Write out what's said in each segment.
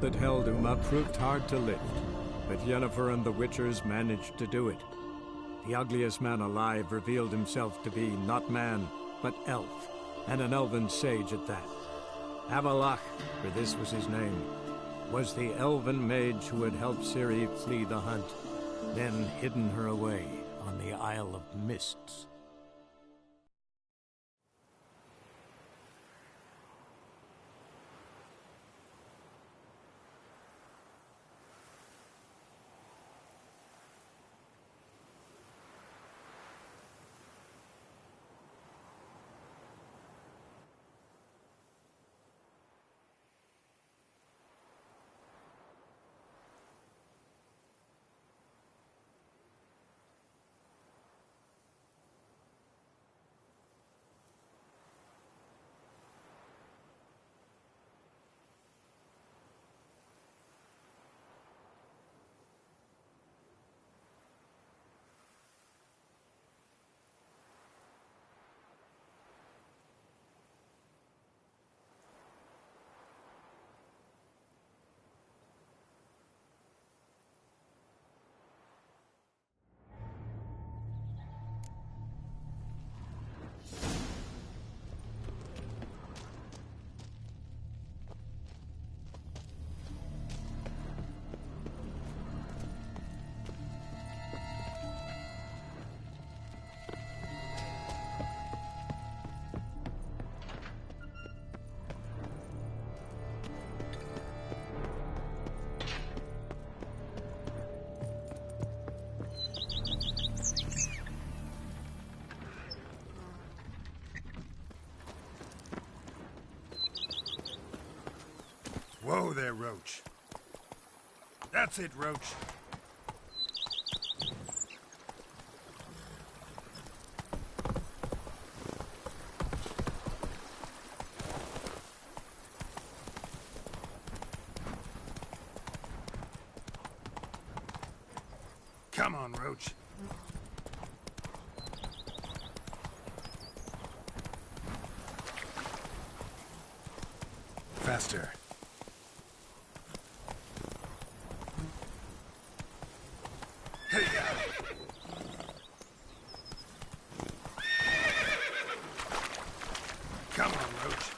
that held Uma proved hard to lift, but Yennefer and the Witchers managed to do it. The ugliest man alive revealed himself to be not man, but elf, and an elven sage at that. Avalach, for this was his name, was the elven mage who had helped Ciri flee the hunt, then hidden her away on the Isle of Mists. Whoa there, Roach. That's it, Roach. Come on, Roach. Faster. Come on, Roach.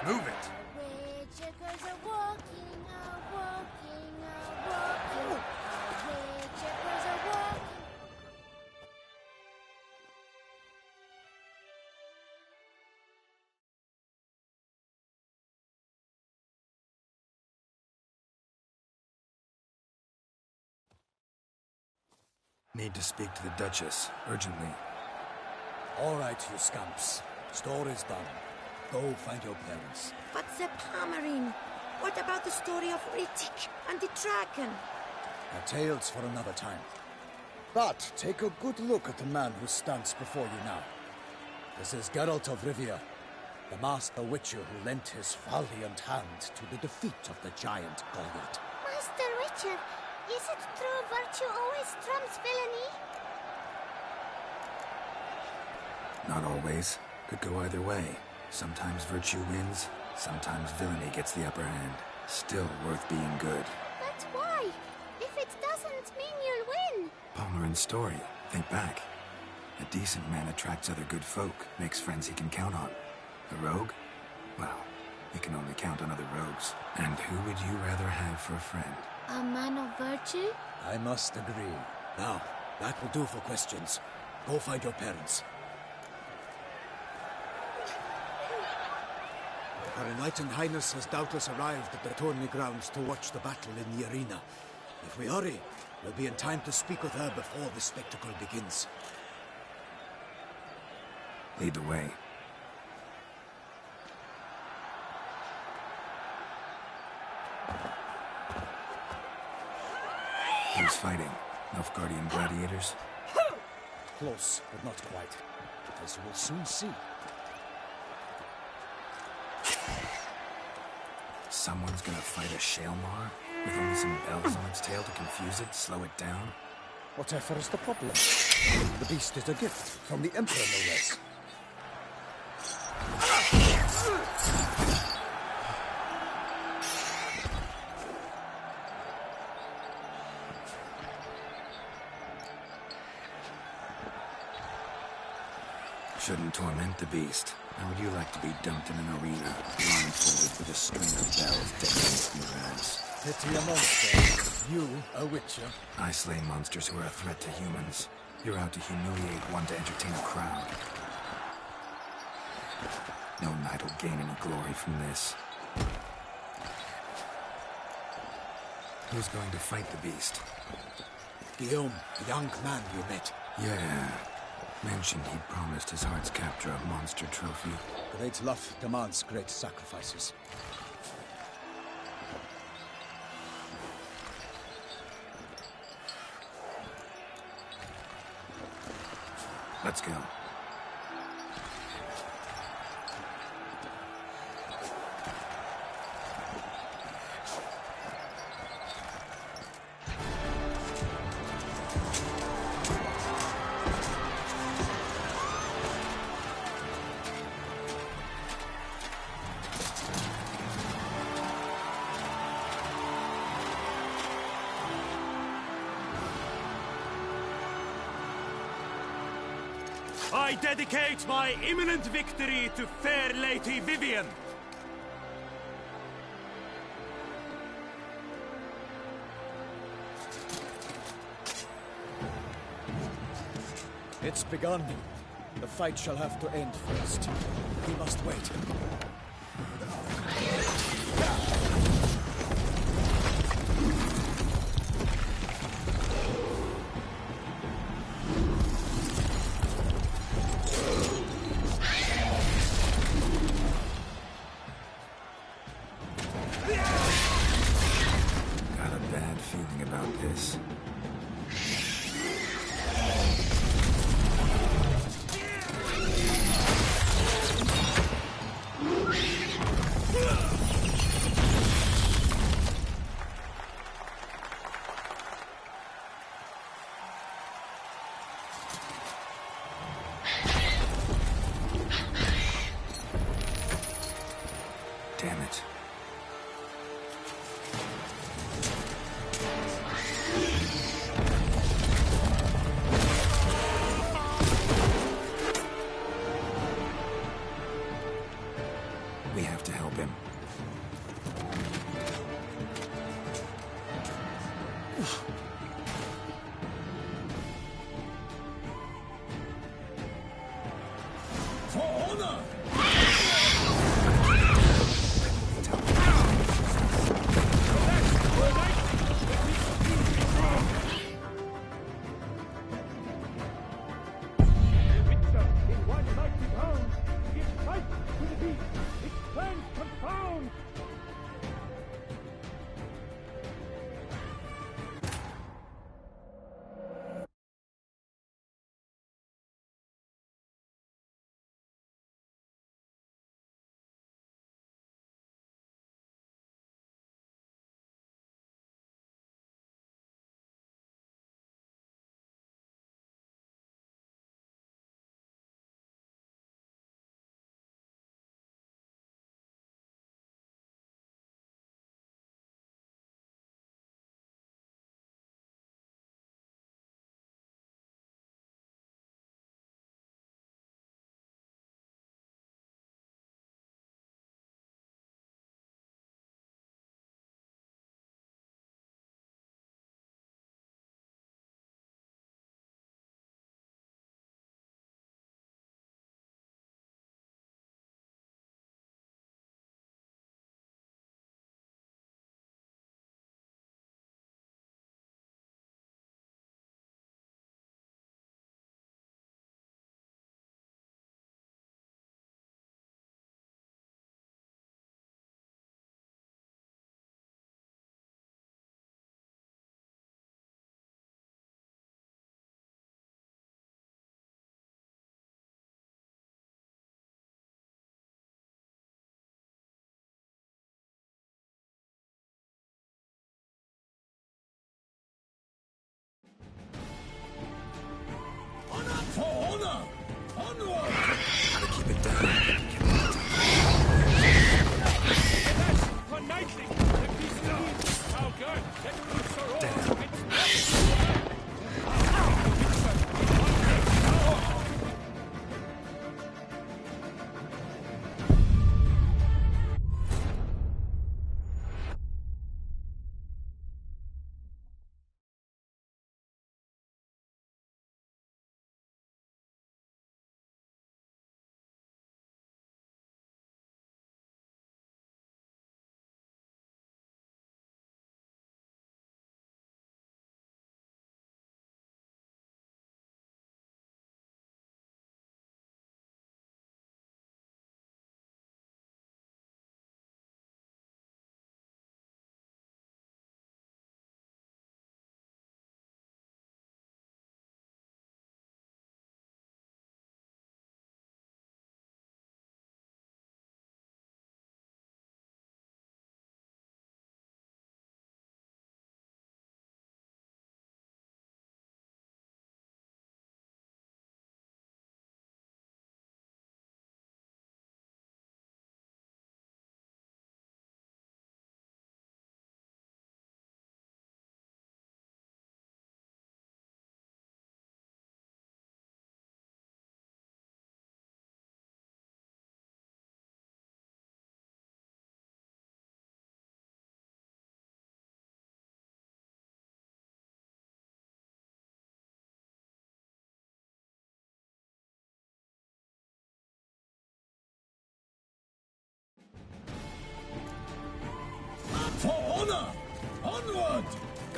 Move it. Woodchuckers are walking, walking, walking. Woodchuckers are walking. Need to speak to the Duchess, urgently. All right, you scamps. Story's done. Go find your parents. But the Palmerine, what about the story of Rittik and the dragon? Our tales for another time. But take a good look at the man who stands before you now. This is Geralt of Rivia, the master witcher who lent his valiant hand to the defeat of the giant Goliath. Master Witcher, is it true virtue always trumps villainy? Not always. Could go either way. Sometimes virtue wins, sometimes villainy gets the upper hand. Still worth being good. But why? If it doesn't mean you'll win. Palmerin's story. Think back. A decent man attracts other good folk, makes friends he can count on. A rogue? Well, he can only count on other rogues. And who would you rather have for a friend? A man of virtue? I must agree. Now, that will do for questions. Go find your parents. Her Enlightened Highness has doubtless arrived at the tourney grounds to watch the battle in the arena. If we hurry, we'll be in time to speak with her before the spectacle begins. Lead the way. Who's fighting? Nilfgaardian gladiators? Close, but not quite. As you will soon see. Someone's gonna fight a Shaelmar? With only some bells on its tail to confuse it, slow it down? Whatever is the problem? The beast is a gift from the Emperor, no less. Shouldn't torment the beast. How would you like to be dumped in an arena, blindfolded with a string of bells decked in your ass? Pity a monster. You, a witcher. I slay monsters who are a threat to humans. You're out to humiliate one to entertain a crowd. No knight will gain any glory from this. Who's going to fight the beast? Guillaume, the young man you met. Yeah. Mentioned he'd promised his heart's capture a monster trophy. Great love demands great sacrifices. Let's go. I dedicate my imminent victory to fair Lady Vivian. It's begun. The fight shall have to end first. We must wait. Got a bad feeling about this. Damn it. We have to help him. For honor! In one mighty bound, it fights to the beast, its plans confound.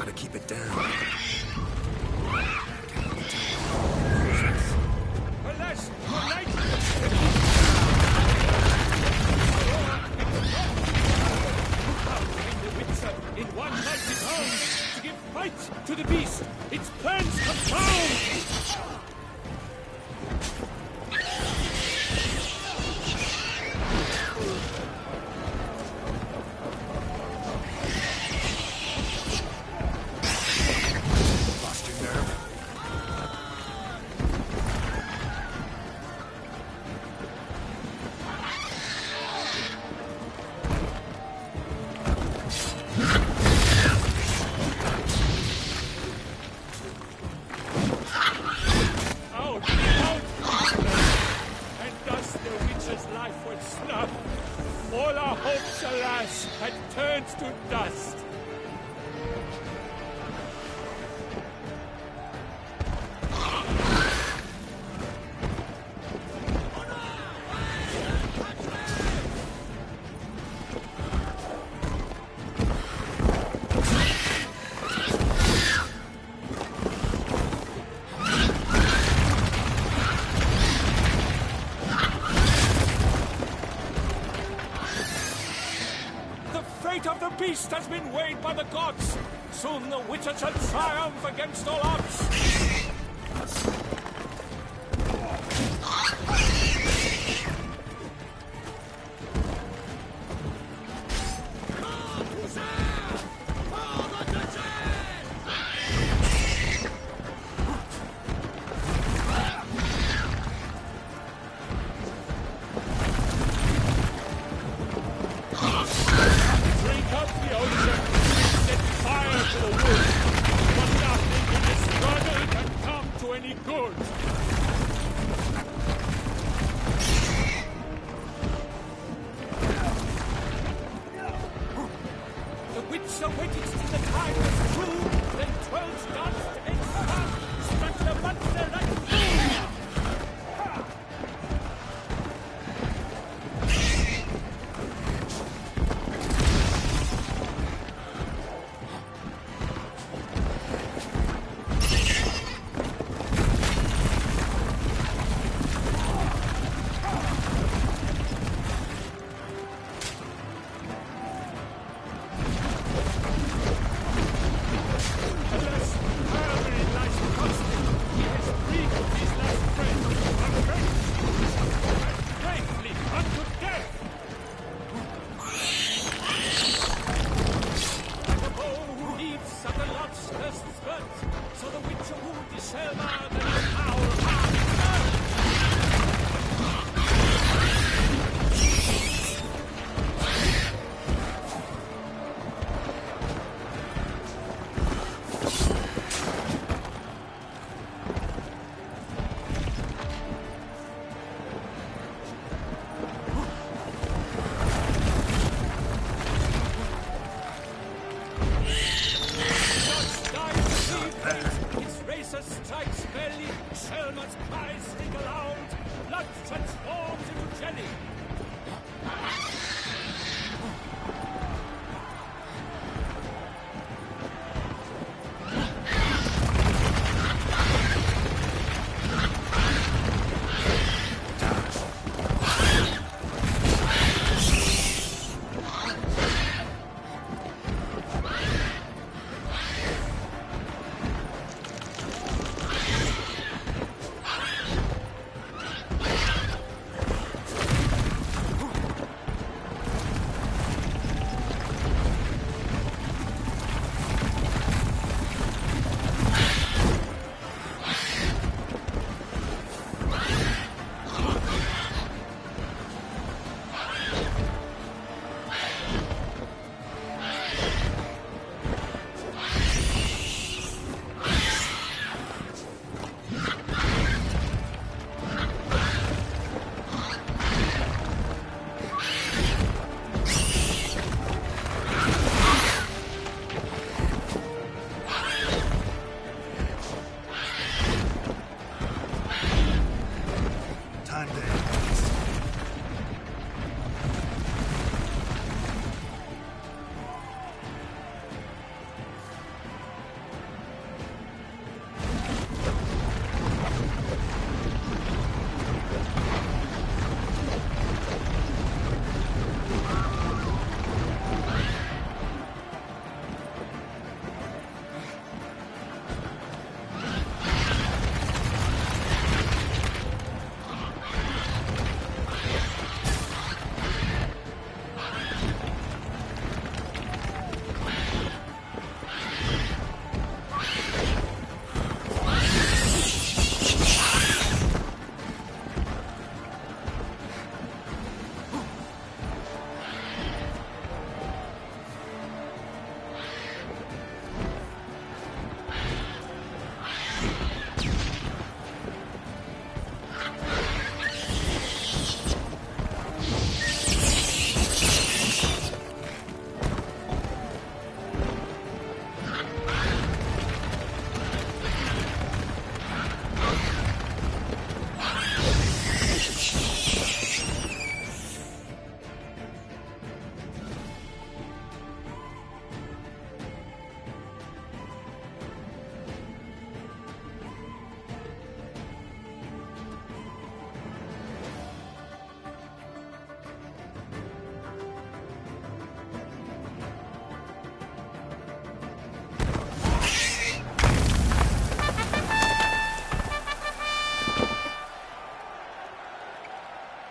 Gotta keep it down. Alas, your knight! The Witcher in one mighty bound to give fight to the beast. Its plans confound! Lost your nerve? Out! Out! And thus the Witcher's life was snuffed. All our hopes, alas, had turned to dust. The fate of the beast has been weighed by the gods. Soon the Witcher shall triumph against all odds. Drink up the ocean, set fire to the wood, for nothing in this struggle can come to any good. The Witcher waited till the time was through, then 12 darts to its sun, struck the monster like glue. Alas, Calvary lies constant. He has freed his last friend, and bravely unto death. Like a bow who leaves at the lobster's throat, so the Witcher wound is silver than the power of earth. Shots die to see fate. Its racer strikes belly. Shelmer's cries ring aloud. Blood transforms into jelly.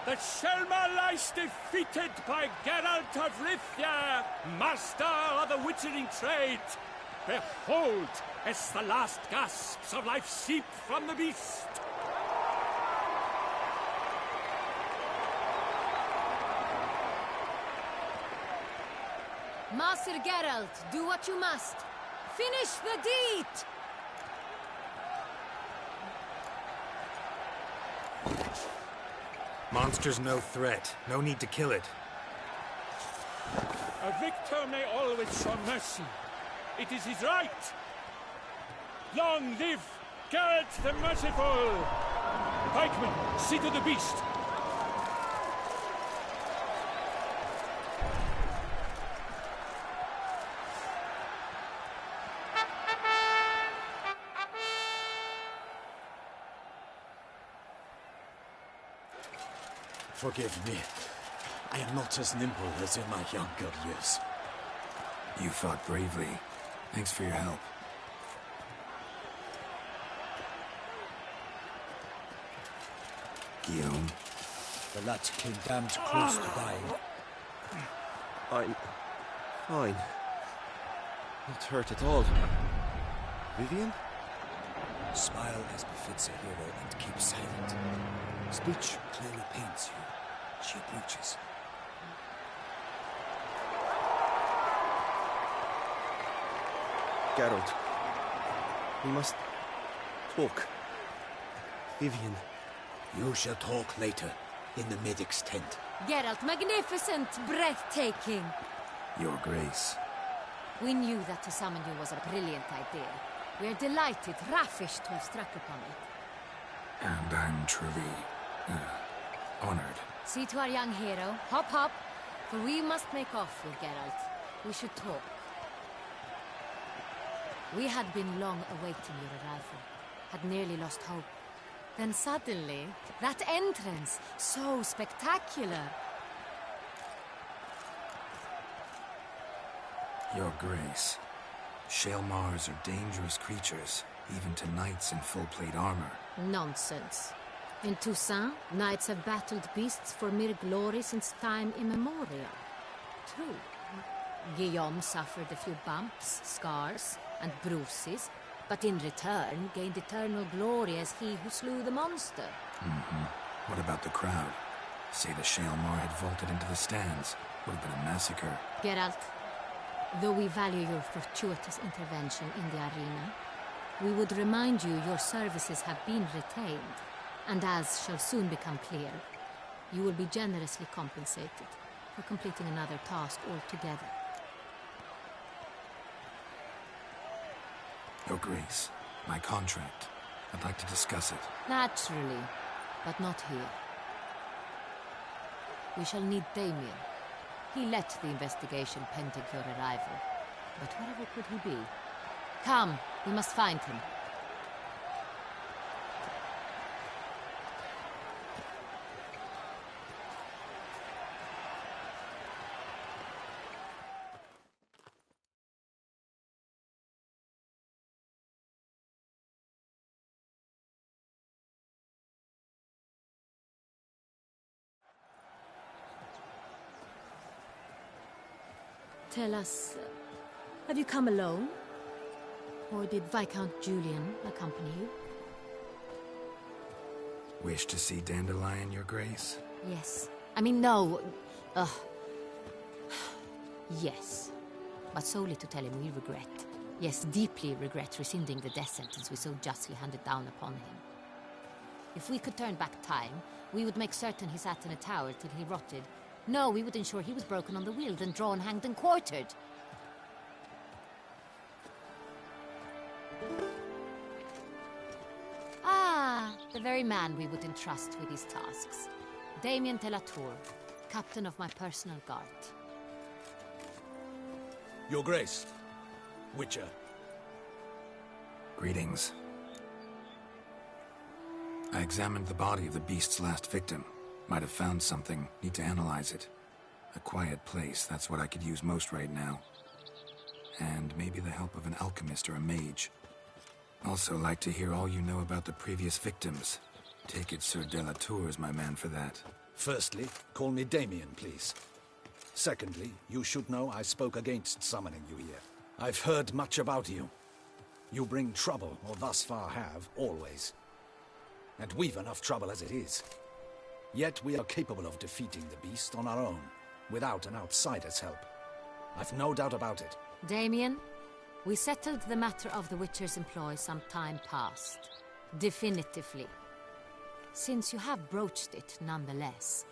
The Shelmar lies defeated by Geralt of Rivia, master of the witchering trade. Behold, as the last gasps of life seep from the beast. Master Geralt, do what you must. Finish the deed! Monster's no threat. No need to kill it. A victor may always show mercy. It is his right. Long live Geralt the Merciful! Pikemen, see to the beast. Forgive me. I am not as nimble as in my younger years. You fought bravely. Thanks for your help. Guillaume. The lad came damned close to dying. I'm fine. Not hurt at all. Vivian? Smile as befits a hero and keep silent. Speech clearly pains you. She approaches. Geralt. We must talk. Vivian. You shall talk later, in the medic's tent. Geralt, magnificent, breathtaking. Your Grace. We knew that to summon you was a brilliant idea. We are delighted, ravished to have struck upon it. And I'm truly honored. See to our young hero. Hop, hop. For we must make off with Geralt. We should talk. We had been long awaiting your arrival. Had nearly lost hope. Then suddenly, that entrance, so spectacular. Your Grace. Shelmars are dangerous creatures, even to knights in full-plate armor. Nonsense. In Toussaint, knights have battled beasts for mere glory since time immemorial. True. Guillaume suffered a few bumps, scars, and bruises, but in return gained eternal glory as he who slew the monster. What about the crowd? Say the Shelmar had vaulted into the stands. Would have been a massacre. Geralt, though we value your fortuitous intervention in the arena, we would remind you your services have been retained, and as shall soon become clear, you will be generously compensated for completing another task altogether. Your Grace, my contract. I'd like to discuss it. Naturally, but not here. We shall need Damien. He led the investigation pending your arrival. But wherever could he be? Come, we must find him. Tell us, have you come alone? Or did Viscount Julian accompany you? Wish to see Dandelion, Your Grace? Yes. I mean, no. Yes. But solely to tell him we regret. Yes, deeply regret rescinding the death sentence we so justly handed down upon him. If we could turn back time, we would make certain he sat in a tower till he rotted. No, we would ensure he was broken on the wheel, then drawn, hanged, and quartered. Ah, the very man we would entrust with these tasks. Damien de la Tour, captain of my personal guard. Your Grace, Witcher. Greetings. I examined the body of the beast's last victim. Might have found something. Need to analyze it. A quiet place, that's what I could use most right now. And maybe the help of an alchemist or a mage. Also like to hear all you know about the previous victims. Take it Sir de la Tour is my man for that. Firstly, call me Damien, please. Secondly, you should know I spoke against summoning you here. I've heard much about you. You bring trouble, or thus far have, always. And we've enough trouble as it is. Yet we are capable of defeating the beast on our own, without an outsider's help. I've no doubt about it. Damien, we settled the matter of the Witcher's employ some time past. Definitively. Since you have broached it nonetheless,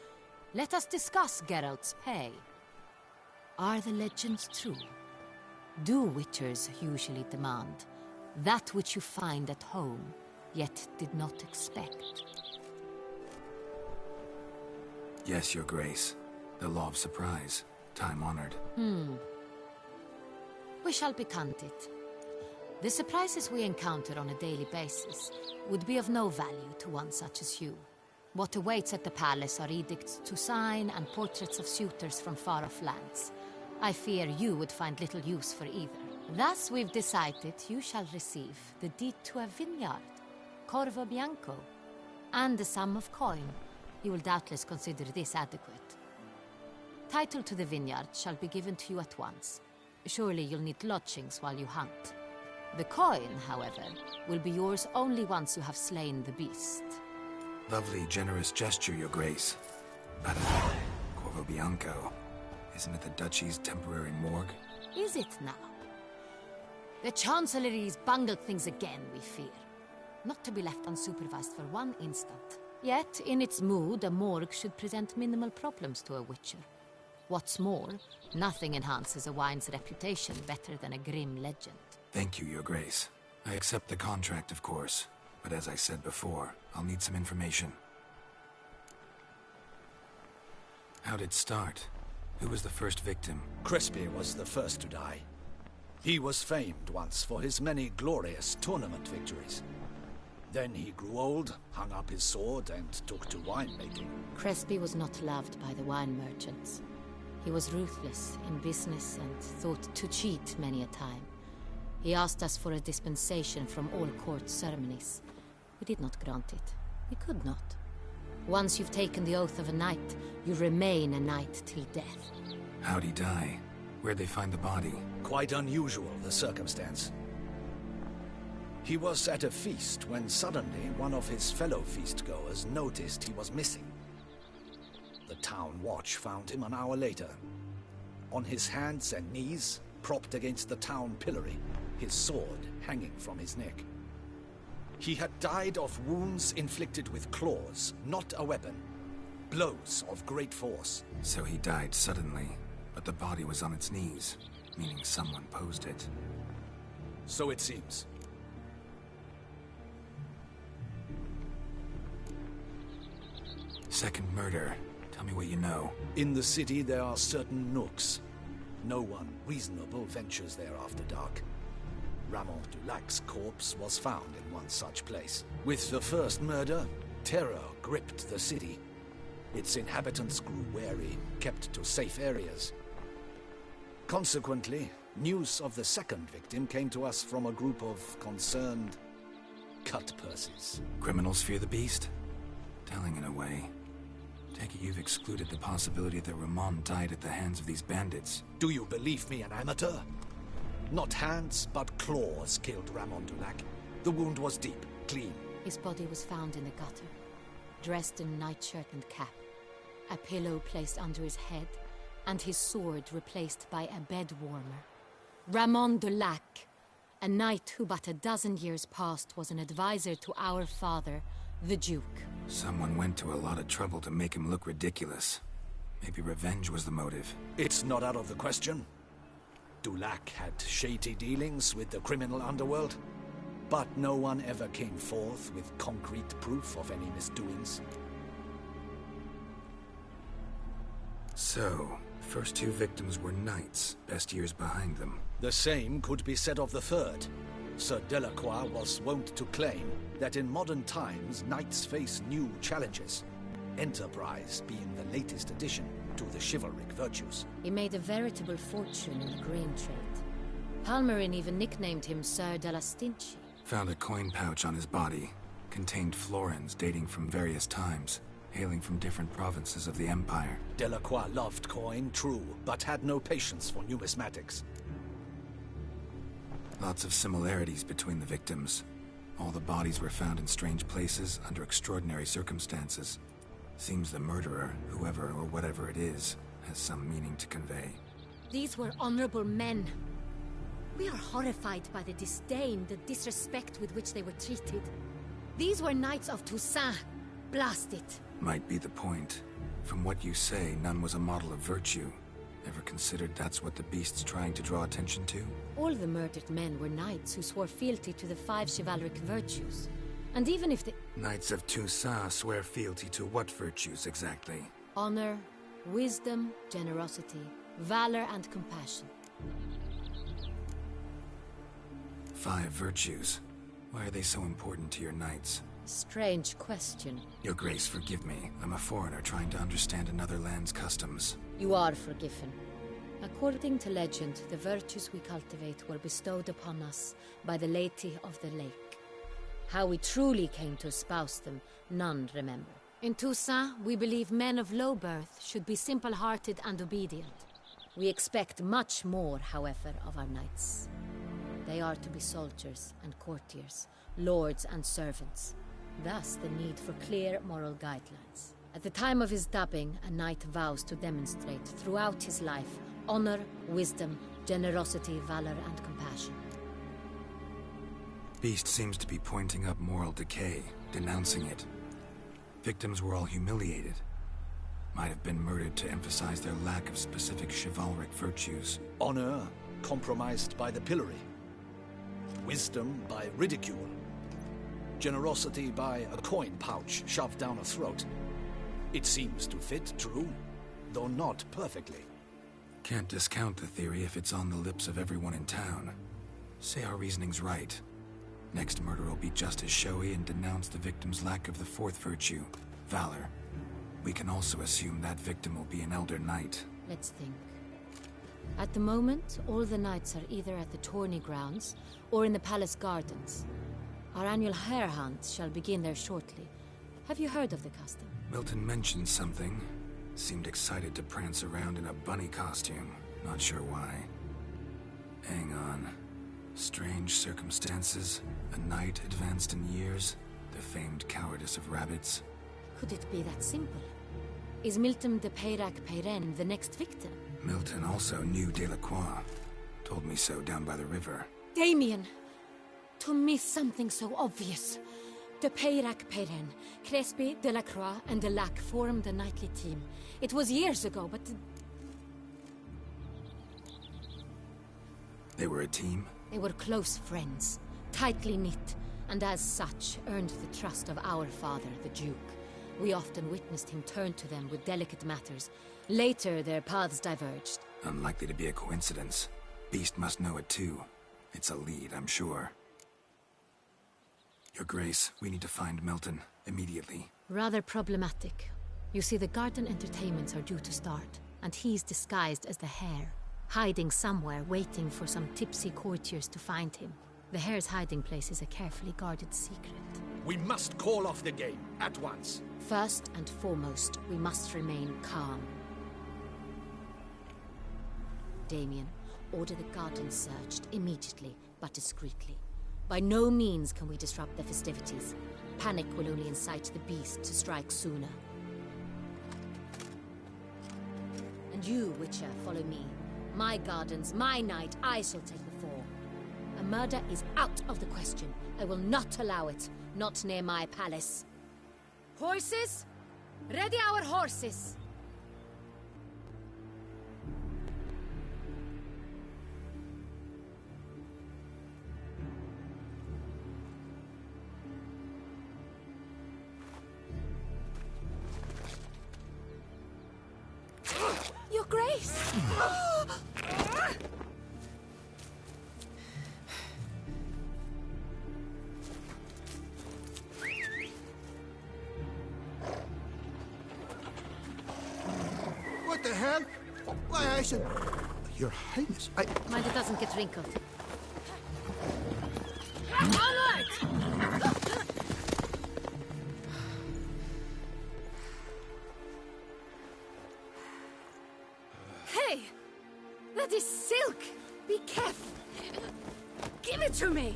let us discuss Geralt's pay. Are the legends true? Do Witchers usually demand that which you find at home, yet did not expect? Yes, Your Grace. The law of surprise. Time-honored. We shall be candid. The surprises we encounter on a daily basis would be of no value to one such as you. What awaits at the palace are edicts to sign and portraits of suitors from far-off lands. I fear you would find little use for either. Thus we've decided you shall receive the deed to a vineyard, Corvo Bianco, and a sum of coin. You will doubtless consider this adequate. Title to the vineyard shall be given to you at once. Surely you'll need lodgings while you hunt. The coin, however, will be yours only once you have slain the beast. Lovely, generous gesture, Your Grace. But, Corvo Bianco, isn't it the Duchy's temporary morgue? Is it now? The Chancellery's bungled things again, we fear. Not to be left unsupervised for one instant. Yet, in its mood, a morgue should present minimal problems to a Witcher. What's more, nothing enhances a wine's reputation better than a grim legend. Thank you, Your Grace. I accept the contract, of course. But as I said before, I'll need some information. How'd it start? Who was the first victim? Crespi was the first to die. He was famed once for his many glorious tournament victories. Then he grew old, hung up his sword, and took to winemaking. Crespi was not loved by the wine merchants. He was ruthless in business and thought to cheat many a time. He asked us for a dispensation from all court ceremonies. We did not grant it. We could not. Once you've taken the oath of a knight, you remain a knight till death. How'd he die? Where'd they find the body? Quite unusual, the circumstance. He was at a feast when suddenly one of his fellow feastgoers noticed he was missing. The town watch found him an hour later. On his hands and knees, propped against the town pillory, his sword hanging from his neck. He had died of wounds inflicted with claws, not a weapon. Blows of great force. So he died suddenly, but the body was on its knees, meaning someone posed it. So it seems. Second murder. Tell me what you know. In the city there are certain nooks. No one reasonable ventures there after dark. Ramon Dulac's corpse was found in one such place. With the first murder, terror gripped the city. Its inhabitants grew wary, kept to safe areas. Consequently, news of the second victim came to us from a group of concerned cut-purses. Criminals fear the beast? Telling in a way. Take it you've excluded the possibility that Ramon died at the hands of these bandits. Do you believe me an amateur? Not hands, but claws killed Ramon Dulac. The wound was deep, clean. His body was found in a gutter, dressed in nightshirt and cap, a pillow placed under his head, and his sword replaced by a bed warmer. Ramon Dulac, a knight who but a dozen years past was an advisor to our father, the Duke. Someone went to a lot of trouble to make him look ridiculous. Maybe revenge was the motive. It's not out of the question. Dulac had shady dealings with the criminal underworld, but no one ever came forth with concrete proof of any misdoings. So, first two victims were knights, best years behind them. The same could be said of the third. Sir Delacroix was wont to claim that in modern times knights face new challenges, enterprise being the latest addition to the chivalric virtues. He made a veritable fortune in the grain trade. Palmerin even nicknamed him Sir de la Stinchi. Found a coin pouch on his body. Contained florins dating from various times. hailing from different provinces of the Empire. Delacroix loved coin, true, but had no patience for numismatics. Lots of similarities between the victims. All the bodies were found in strange places under extraordinary circumstances. Seems the murderer, whoever or whatever it is, has some meaning to convey. These were honorable men. We are horrified by the disdain, the disrespect with which they were treated. These were knights of Toussaint. Blast it. Might be the point. From what you say, none was a model of virtue. Ever considered that's what the beast's trying to draw attention to? All the murdered men were knights who swore fealty to the 5 chivalric virtues. And even if the... Knights of Toussaint swear fealty to what virtues exactly? Honor, wisdom, generosity, valor, and compassion. 5 virtues. Why are they so important to your knights? Strange question. Your Grace, forgive me. I'm a foreigner trying to understand another land's customs. You are forgiven. According to legend, the virtues we cultivate were bestowed upon us by the Lady of the Lake. How we truly came to espouse them, none remember. In Toussaint, we believe men of low birth should be simple-hearted and obedient. We expect much more, however, of our knights. They are to be soldiers and courtiers, lords and servants. Thus, the need for clear moral guidelines. At the time of his dubbing, a knight vows to demonstrate throughout his life honor, wisdom, generosity, valor, and compassion. Beast seems to be pointing up moral decay, denouncing it. Victims were all humiliated. Might have been murdered to emphasize their lack of specific chivalric virtues. Honor compromised by the pillory. Wisdom by ridicule. Generosity by a coin pouch shoved down a throat. It seems to fit, true, though not perfectly. Can't discount the theory if it's on the lips of everyone in town. Say our reasoning's right. Next murder will be just as showy and denounce the victim's lack of the 4th virtue, valor. We can also assume that victim will be an elder knight. Let's think. At the moment, all the knights are either at the tourney grounds or in the palace gardens. Our annual hare hunt shall begin there shortly. Have you heard of the custom? Milton mentioned something. Seemed excited to prance around in a bunny costume. Not sure why. Hang on. Strange circumstances. A knight advanced in years. The famed cowardice of rabbits. Could it be that simple? Is Milton de Peyrac-Peyren the next victim? Milton also knew Delacroix. Told me so down by the river. Damien! To miss something so obvious. De Peyrac-Peyren, Crespi, Delacroix, and Delac formed a knightly team. It was years ago, but... They were a team? They were close friends, tightly knit, and as such earned the trust of our father, the Duke. We often witnessed him turn to them with delicate matters. Later, their paths diverged. Unlikely to be a coincidence. Beast must know it too. It's a lead, I'm sure. Your Grace, we need to find Milton, immediately. Rather problematic. You see, the garden entertainments are due to start, and he's disguised as the hare, hiding somewhere, waiting for some tipsy courtiers to find him. The hare's hiding place is a carefully guarded secret. We must call off the game, at once. First and foremost, we must remain calm. Damien, order the garden searched immediately, but discreetly. By no means can we disrupt the festivities. Panic will only incite the beast to strike sooner. And you, Witcher, follow me. My gardens, my night, I shall take the fall. A murder is out of the question. I will not allow it. Not near my palace. Horses? Ready our horses! Your Grace! What the hell? Why, I said... Your Highness, Mind it doesn't get wrinkled. Onward! Bloody silk! Be careful! Give it to me!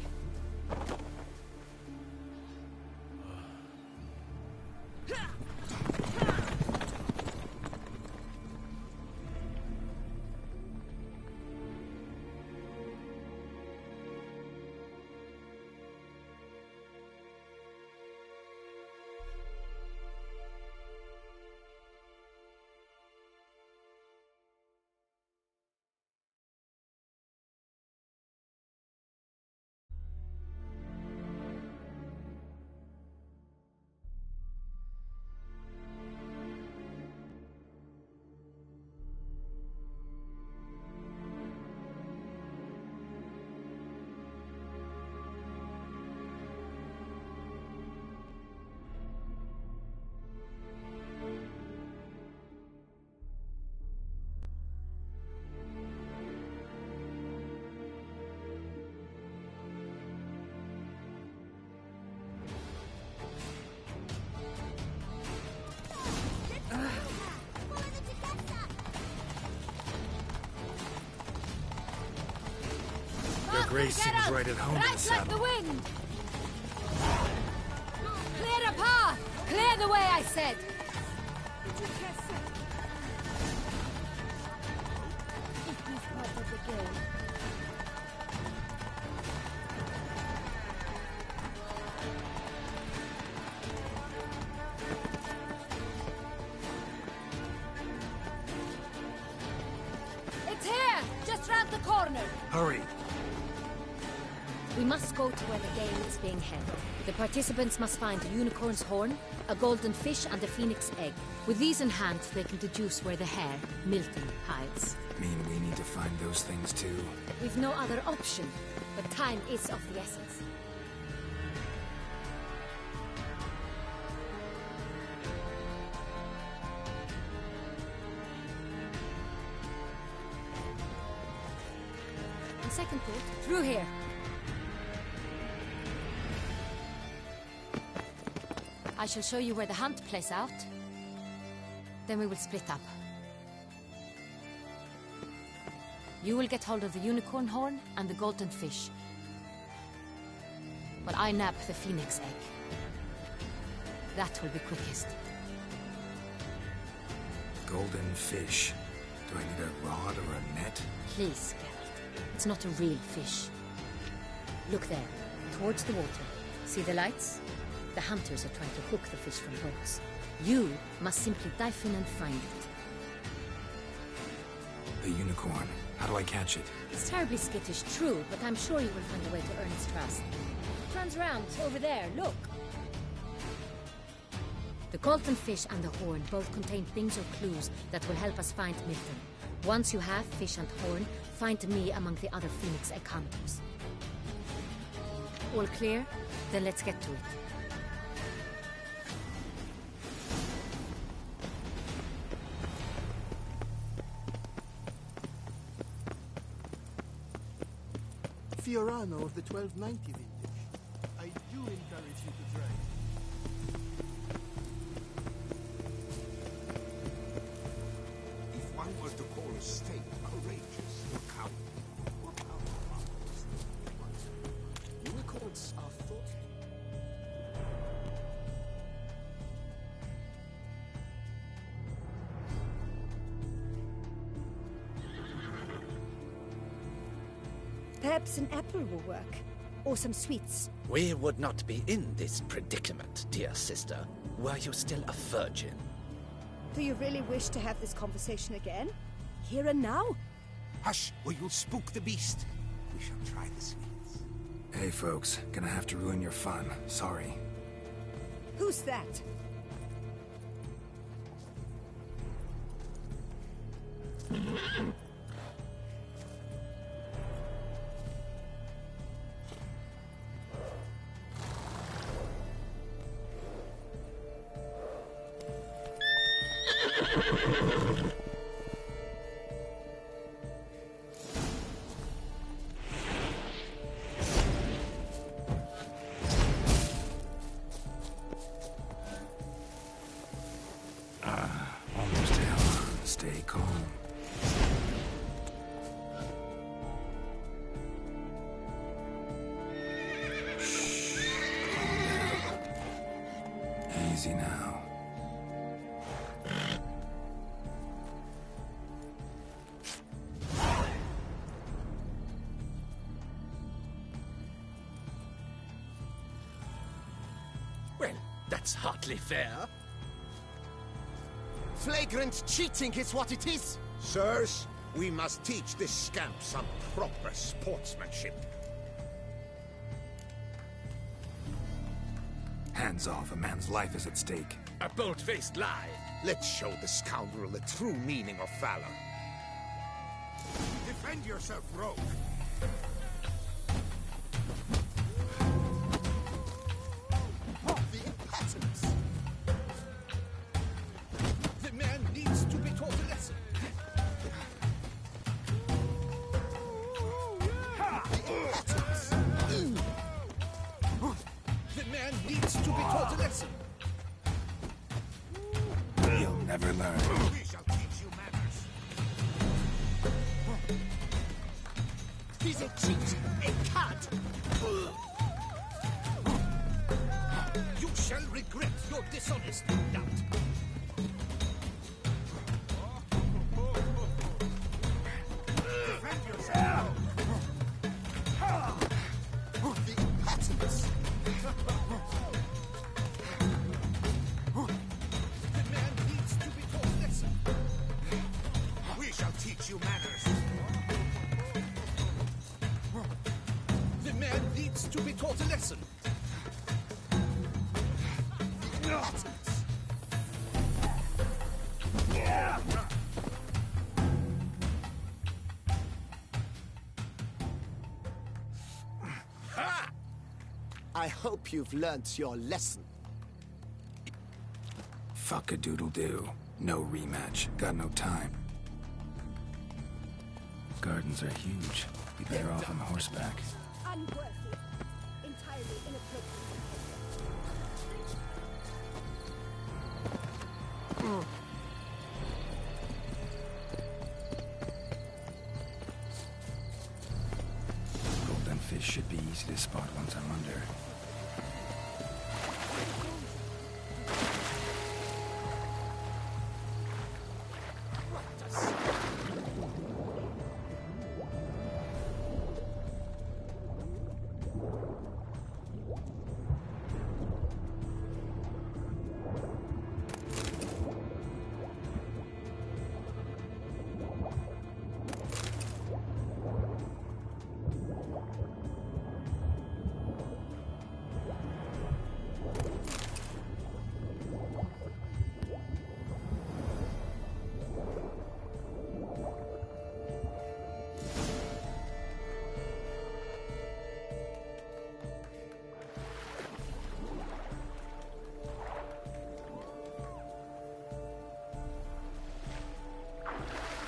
Grace seems right at home in the Right like saddle. the wind! Clear a path! Clear the way, I said! It is part of the game. It's here! Just round the corner! Hurry! We must go to where the game is being held. The participants must find a unicorn's horn, a golden fish, and a phoenix egg. With these in hand, they can deduce where the hare, Milton, hides. Mean we need to find those things too? We've no other option, but time is of the essence. On second thought, through here. I shall show you where the hunt plays out. Then we will split up. You will get hold of the unicorn horn and the golden fish, while I nab the phoenix egg. That will be quickest. Golden fish. Do I need a rod or a net? Please, Geralt. It's not a real fish. Look there, towards the water. See the lights? The hunters are trying to hook the fish from boats. You must simply dive in and find it. The unicorn. How do I catch it? It's terribly skittish, true, but I'm sure you will find a way to earn its trust. It runs round, over there, look! The golden fish and the horn both contain things or clues that will help us find Milton. Once you have fish and horn, find me among the other phoenix egg hunters. All clear? Then let's get to it. Fiorano of the 1290 vintage. I do encourage you to try. If one were to call a state courageous or cowardly, what Unicorns are thought. Perhaps an apple will work. Or some sweets. We would not be in this predicament, dear sister, were you still a virgin. Do you really wish to have this conversation again? Here and now? Hush, or you'll spook the beast. We shall try the sweets. Hey folks, gonna have to ruin your fun. Sorry. Who's that? Almost hell. Stay calm. That's hardly fair. Flagrant cheating is what it is! Sirs, we must teach this scamp some proper sportsmanship. Hands off, a man's life is at stake. A bold-faced lie. Let's show the scoundrel the true meaning of valor. Defend yourself, rogue! The impotence! The man needs to be taught a lesson. The impotence! The man needs to be taught a lesson. He'll never learn. We shall teach you manners. He's a cheat, a cad. You shall regret your dishonesty, doubt. Defend yourself! The impotence! The man needs to be taught a lesson. We shall teach you manners. The man needs to be taught a lesson. The impotence! I hope you've learnt your lesson. Fuck-a-doodle-doo. No rematch. Got no time. Gardens are huge. Be better off on horseback. Unworthy. Entirely inappropriate. Golden fish should be easy to spot once I'm under.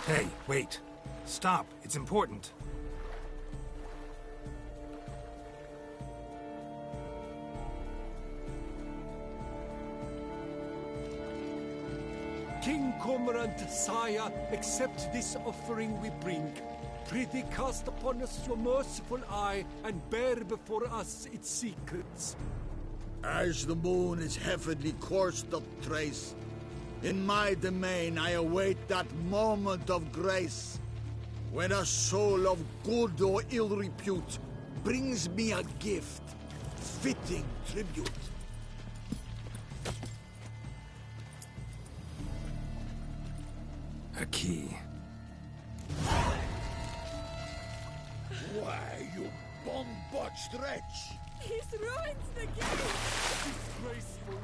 Hey, wait. Stop. It's important. King Cormorant, sire, accept this offering we bring. Prithee cast upon us your merciful eye, and bear before us its secrets. As the moon is heavenly coursed of trace, in my domain I await that moment of grace, when a soul of good or ill repute brings me a gift, fitting tribute. A key. Why, you bomb-botched wretch! He's ruined the game! Disgraceful.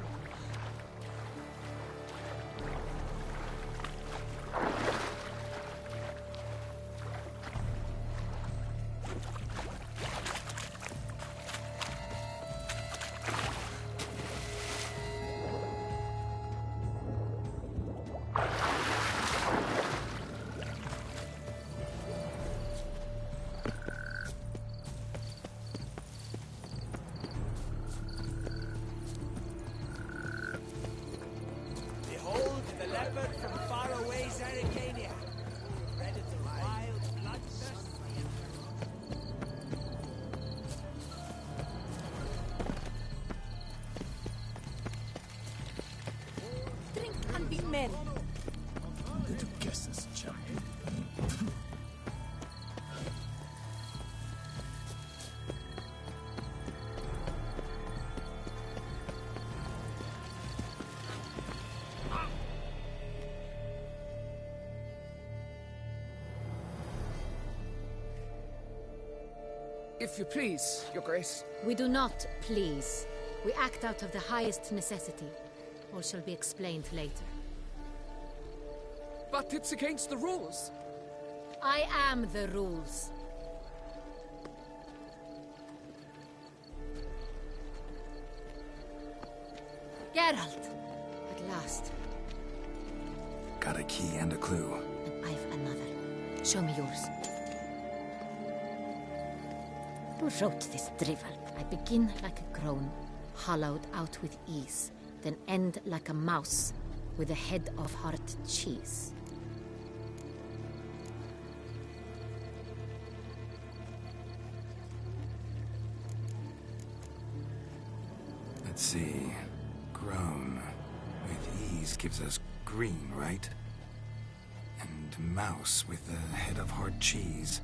Behold the leopard from faraway Zaricania. Predator wild, bloodthirsty. Drink and be merry. Little guesses, champion. If you please, Your Grace. We do not please. We act out of the highest necessity. All shall be explained later. But it's against the rules. I am the rules. Geralt! At last. Got a key and a clue. And I've another. Show me yours. Who wrote this drivel? I begin like a crone, hollowed out with ease, then end like a mouse, with a head of hard cheese. Let's see. Grown. With ease gives us green, right? And mouse with a head of hard cheese.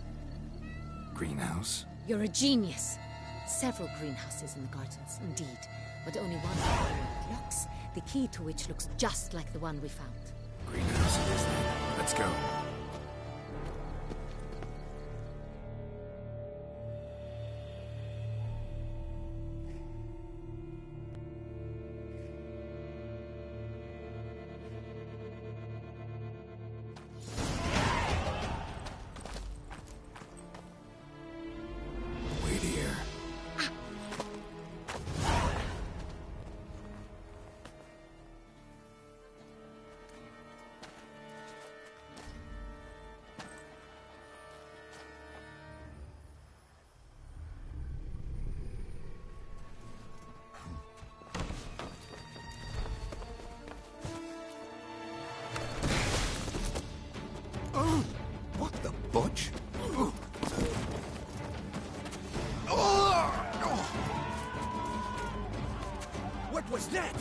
Greenhouse? You're a genius. Several greenhouses in the gardens, indeed. But only one locks, the key to which looks just like the one we found. Greenhouse it is then. Let's go. What the butch? What was that?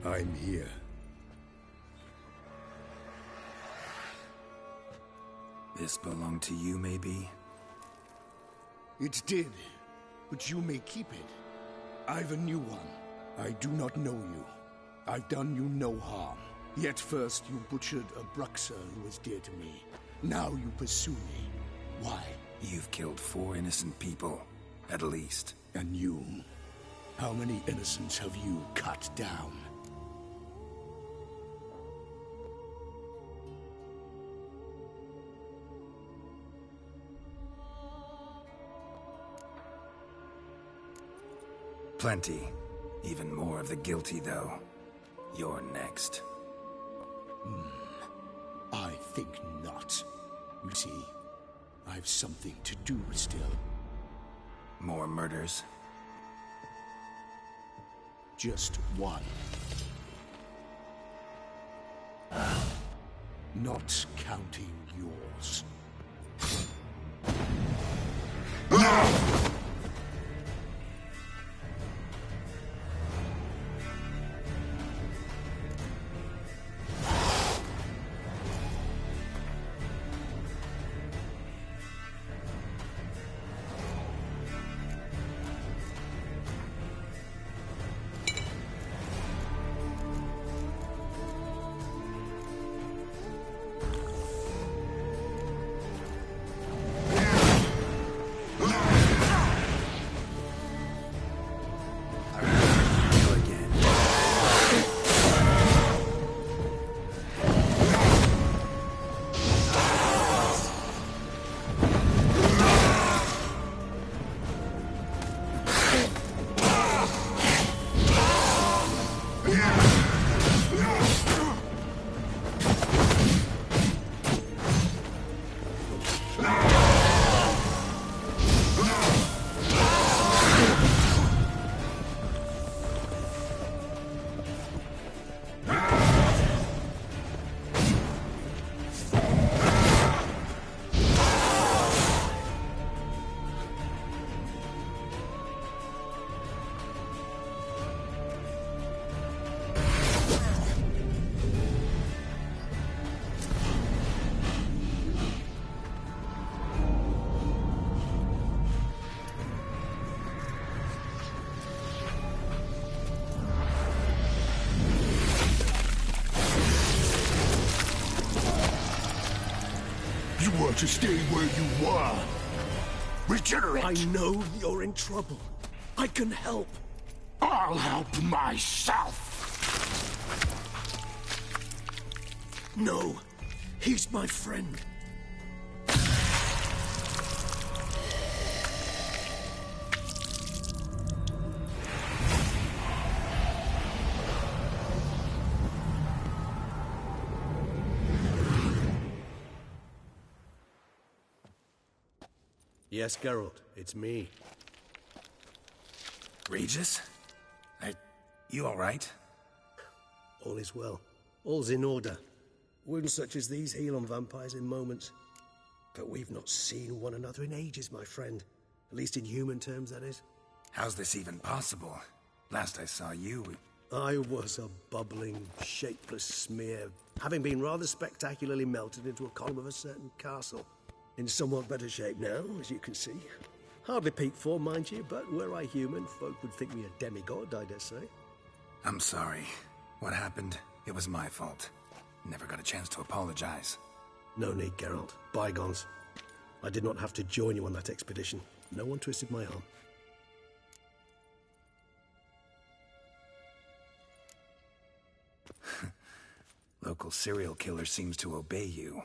I'm here. This belonged to you, maybe? It did, but you may keep it. I've a new one. I do not know you. I've done you no harm. Yet first you butchered a Bruxer who was dear to me. Now you pursue me. Why? You've killed 4 innocent people, at least. And you? How many innocents have you cut down? Plenty. Even more of the guilty, though. You're next. I think not. You see, I've something to do still. More murders? Just one. Not counting yours. about to stay where you were. Regenerate! I know you're in trouble. I can help. I'll help myself! No, he's my friend. Yes, Geralt, it's me. Regis? You all right? All is well. All's in order. Wounds such as these heal on vampires in moments. But we've not seen one another in ages, my friend. At least in human terms, that is. How's this even possible? Last I saw you... I was a bubbling, shapeless smear, having been rather spectacularly melted into a column of a certain castle. In somewhat better shape now, as you can see. Hardly peak form, mind you, but were I human, folk would think me a demigod, I dare say. I'm sorry. What happened, it was my fault. Never got a chance to apologize. No need, Geralt. Bygones. I did not have to join you on that expedition. No one twisted my arm. Local serial killer seems to obey you.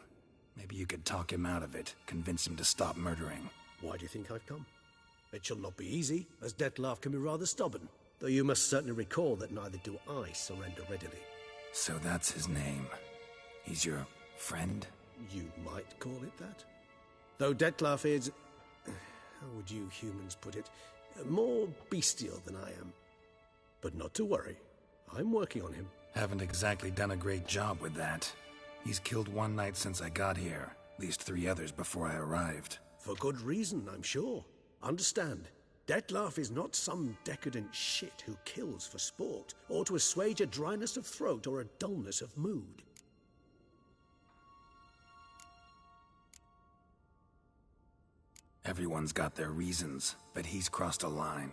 Maybe you could talk him out of it, convince him to stop murdering. Why do you think I've come? It shall not be easy, as Dettlaff can be rather stubborn. Though you must certainly recall that neither do I surrender readily. So that's his name. He's your friend? You might call it that. Though Dettlaff is... how would you humans put it? More bestial than I am. But not to worry. I'm working on him. Haven't exactly done a great job with that. He's killed one knight since I got here. At least 3 others before I arrived. For good reason, I'm sure. Understand, Dettlaff is not some decadent shit who kills for sport, or to assuage a dryness of throat or a dullness of mood. Everyone's got their reasons, but he's crossed a line.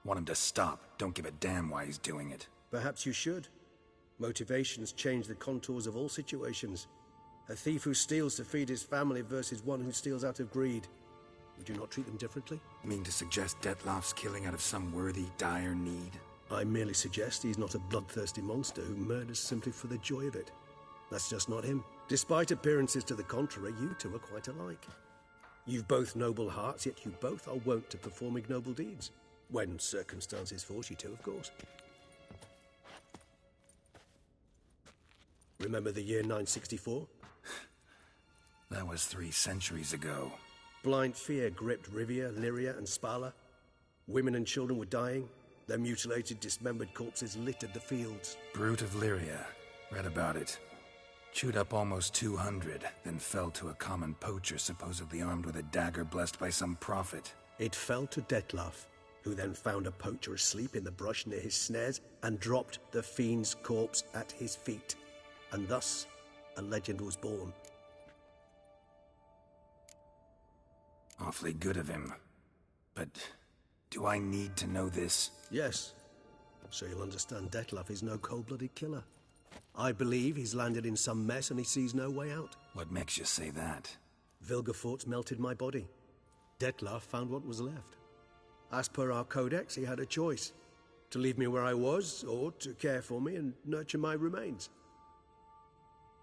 Want him to stop, don't give a damn why he's doing it. Perhaps you should. Motivations change the contours of all situations. A thief who steals to feed his family versus one who steals out of greed. Would you not treat them differently? Mean to suggest Dettlaff's killing out of some worthy, dire need? I merely suggest he's not a bloodthirsty monster who murders simply for the joy of it. That's just not him. Despite appearances to the contrary, you two are quite alike. You've both noble hearts, yet you both are wont to perform ignoble deeds. When circumstances force you to, of course. Remember the year 964? That was 3 centuries ago. Blind fear gripped Rivia, Lyria, and Spala. Women and children were dying. Their mutilated, dismembered corpses littered the fields. Brute of Lyria. Read about it. Chewed up almost 200, then fell to a common poacher supposedly armed with a dagger blessed by some prophet. It fell to Dettlaff, who then found a poacher asleep in the brush near his snares and dropped the fiend's corpse at his feet. And thus, a legend was born. Awfully good of him. But do I need to know this? Yes. So you'll understand Dettlaff is no cold-blooded killer. I believe he's landed in some mess and he sees no way out. What makes you say that? Vilgefortz melted my body. Dettlaff found what was left. As per our codex, he had a choice. To leave me where I was, or to care for me and nurture my remains.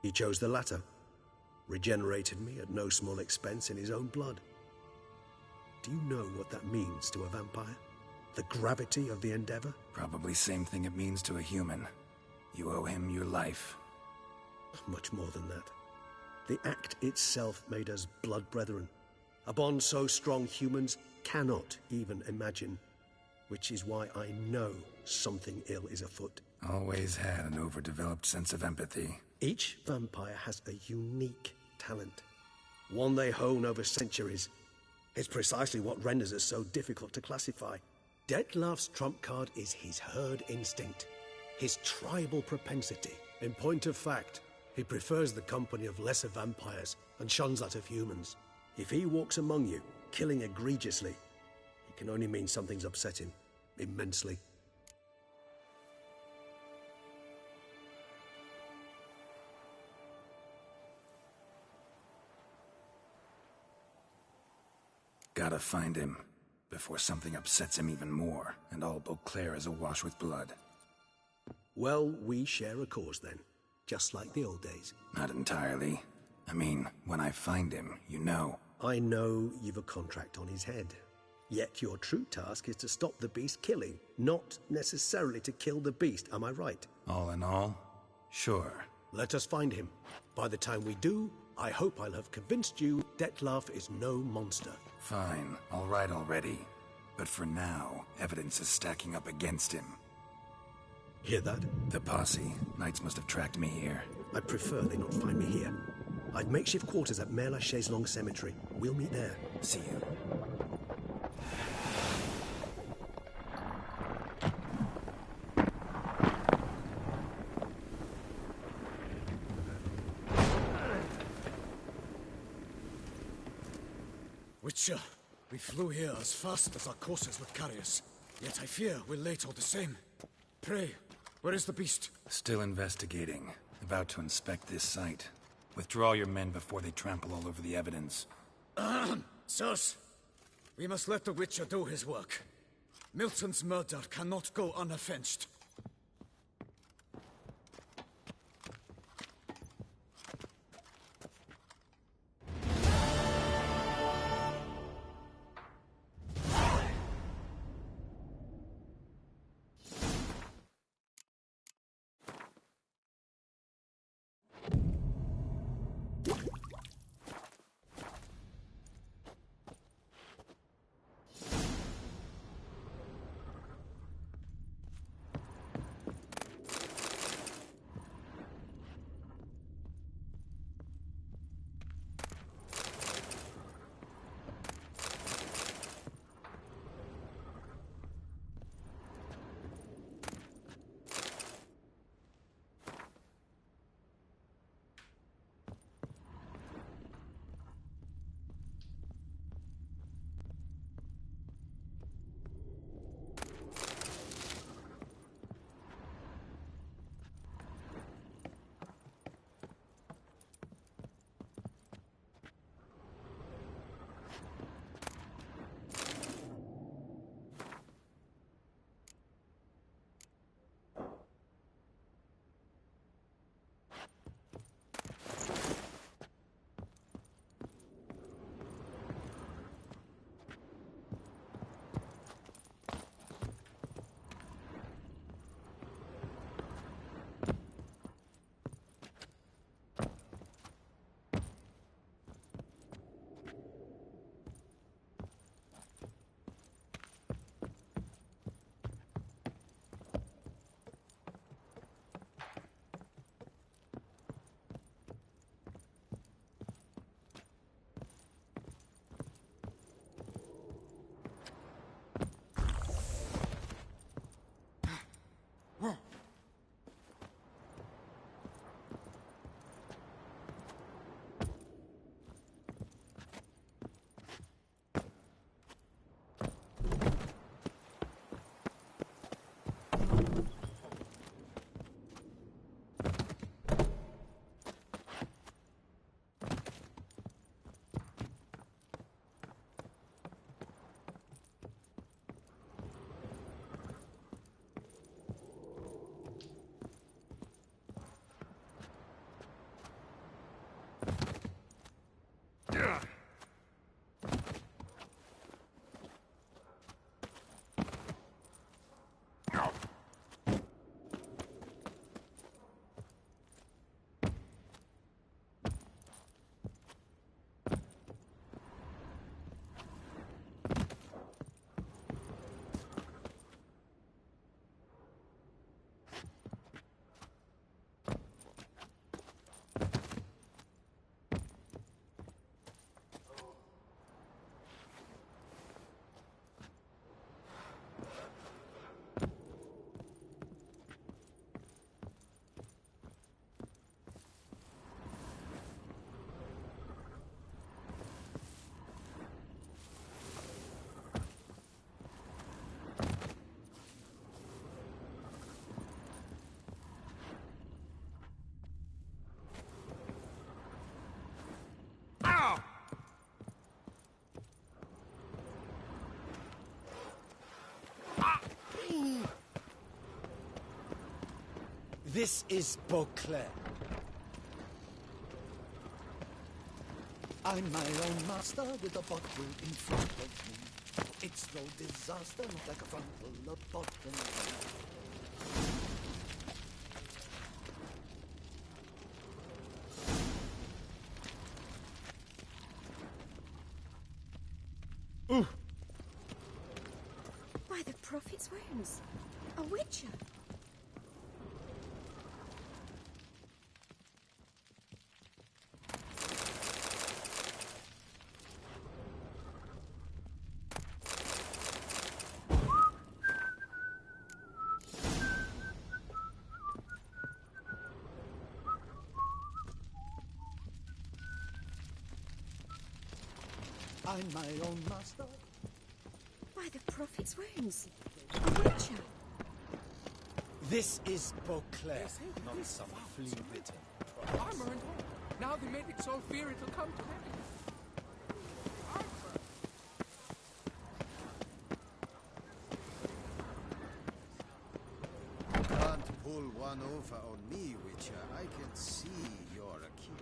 He chose the latter. Regenerated me at no small expense in his own blood. Do you know what that means to a vampire? The gravity of the endeavor? Probably same thing it means to a human. You owe him your life. Much more than that. The act itself made us blood brethren. A bond so strong humans cannot even imagine. Which is why I know something ill is afoot. Always had an overdeveloped sense of empathy. Each vampire has a unique talent. One they hone over centuries. It's precisely what renders us so difficult to classify. Dettlaff's trump card is his herd instinct. His tribal propensity. In point of fact, he prefers the company of lesser vampires and shuns that of humans. If he walks among you, killing egregiously, it can only mean something's upset him. Immensely. Gotta find him, before something upsets him even more, and all Beauclair is awash with blood. Well, we share a cause then, just like the old days. Not entirely. I mean, when I find him, you know. I know you've a contract on his head. Yet your true task is to stop the beast killing, not necessarily to kill the beast, am I right? All in all, sure. Let us find him. By the time we do, I hope I'll have convinced you Dettlaff is no monster. Fine, all right already. But for now, evidence is stacking up against him. Hear that? The posse. Knights must have tracked me here. I prefer they not find me here. I've makeshift quarters at Mère Lachaise Long Cemetery. We'll meet there. See you. Witcher, we flew here as fast as our courses would carry us. Yet I fear we're late all the same. Pray, where is the beast? Still investigating. About to inspect this site. Withdraw your men before they trample all over the evidence. Sirs, we must let the Witcher do his work. Milton's murder cannot go unavenged. This is Beauclair. I'm my own master with a bottle in front of me. It's no disaster, not like a frontal lobotomy. By the prophet's wounds. A witcher. I'm my own master. By the prophet's wounds. A witcher. This is Beauclair, not some flea-bitten. Armor and all. Now they made it so fear it'll come to them. Can't pull one over on me, Witcher. I can see you're a king.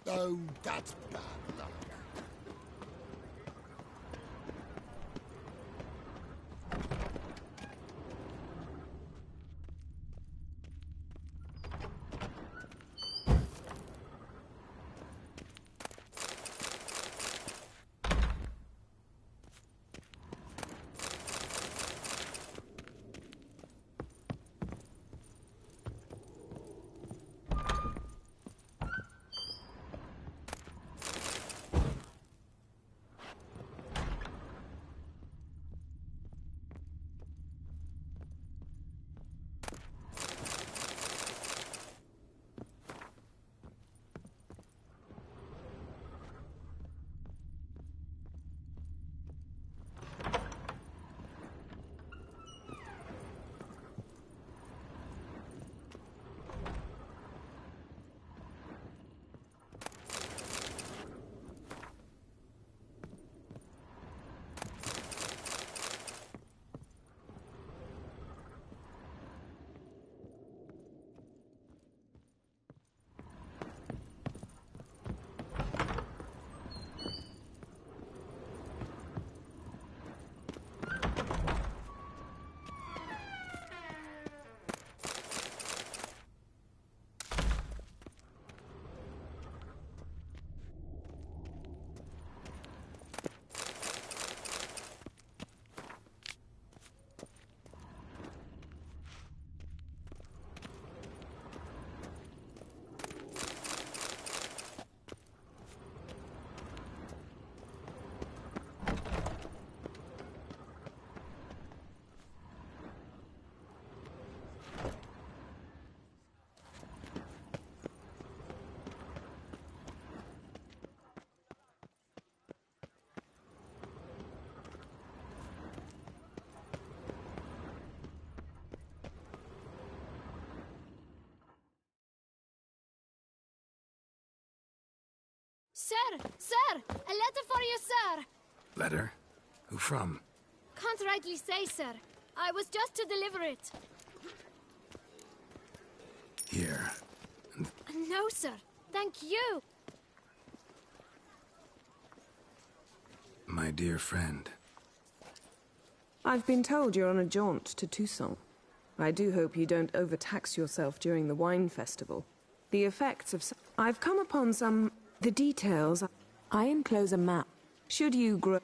Oh, that's bad luck. Sir! Sir! A letter for you, sir! Letter? Who from? Can't rightly say, sir. I was just to deliver it. Here. No, sir. Thank you. My dear friend. I've been told you're on a jaunt to Toussaint. I do hope you don't overtax yourself during the wine festival. The effects of... I've come upon some... The details... I enclose a map. Should you grow...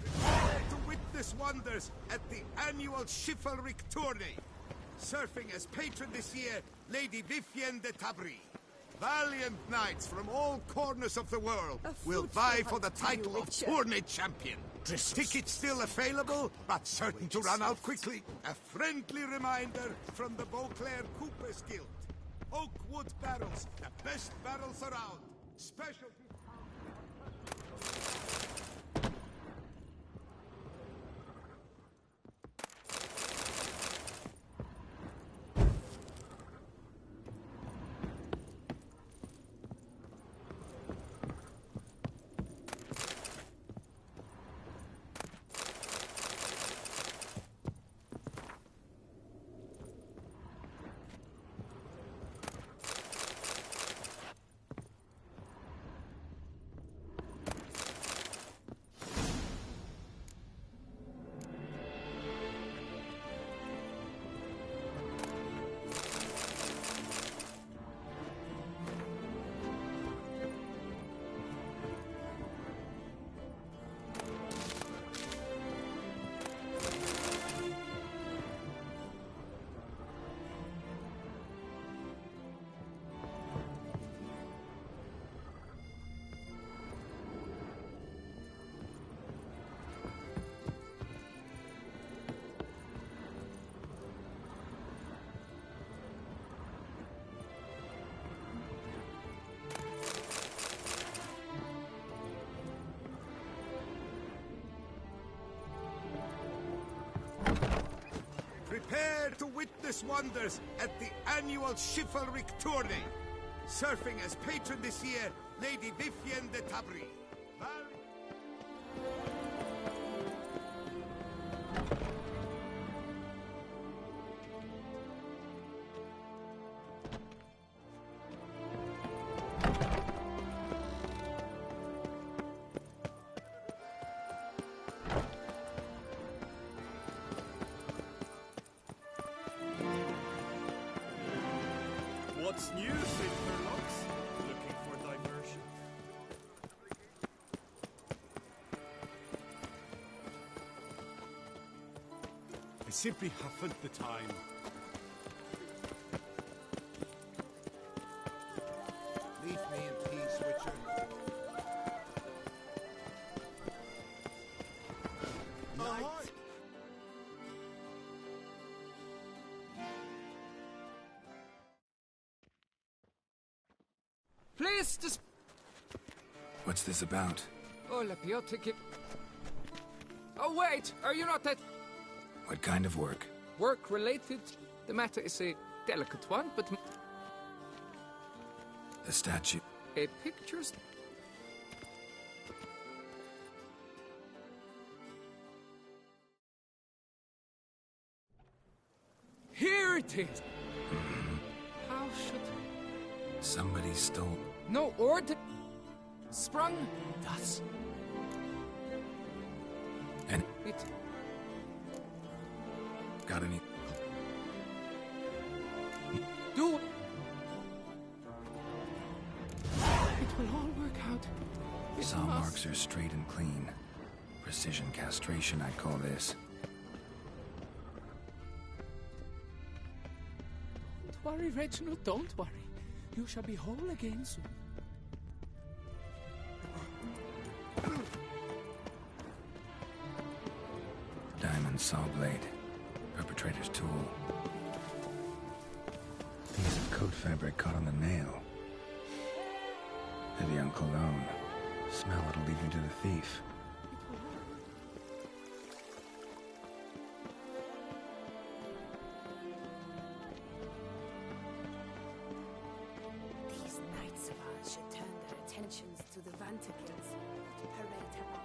To witness wonders at the annual chivalric tourney. Surfing as patron this year, Lady Vivienne de Tabry. Valiant knights from all corners of the world will vie for the title of tourney champion. Tickets still available, but certain to run out quickly. A friendly reminder from the Beauclair Coopers Guild. Oakwood barrels, the best barrels around. Special... Prepare to witness wonders at the annual chivalric tourney. Surfing as patron this year, Lady Vivienne de Tabry. What's new, St. Murlocs? Looking for diversion? I simply haven't the time. Leave me in peace, Witcher. Night. Please, just... What's this about? Oh, la biotic... Oh, wait! Are you not that... What kind of work? Work-related? The matter is a delicate one, but... A statue. A picture's... Here it is! How should... Somebody stole... No order... Sprung thus. And... It... Got any... Do... It will all work out. It Saw must. marks are straight and clean. Precision castration, I'd call this. Don't worry, Reginald, don't worry. You shall be whole again soon. Diamond saw blade. Perpetrator's tool. Piece of coat fabric caught on the nail. Heavy on cologne. Smell it'll lead me to the thief. These knights of ours should turn pretensions to the Vantikins that parade about.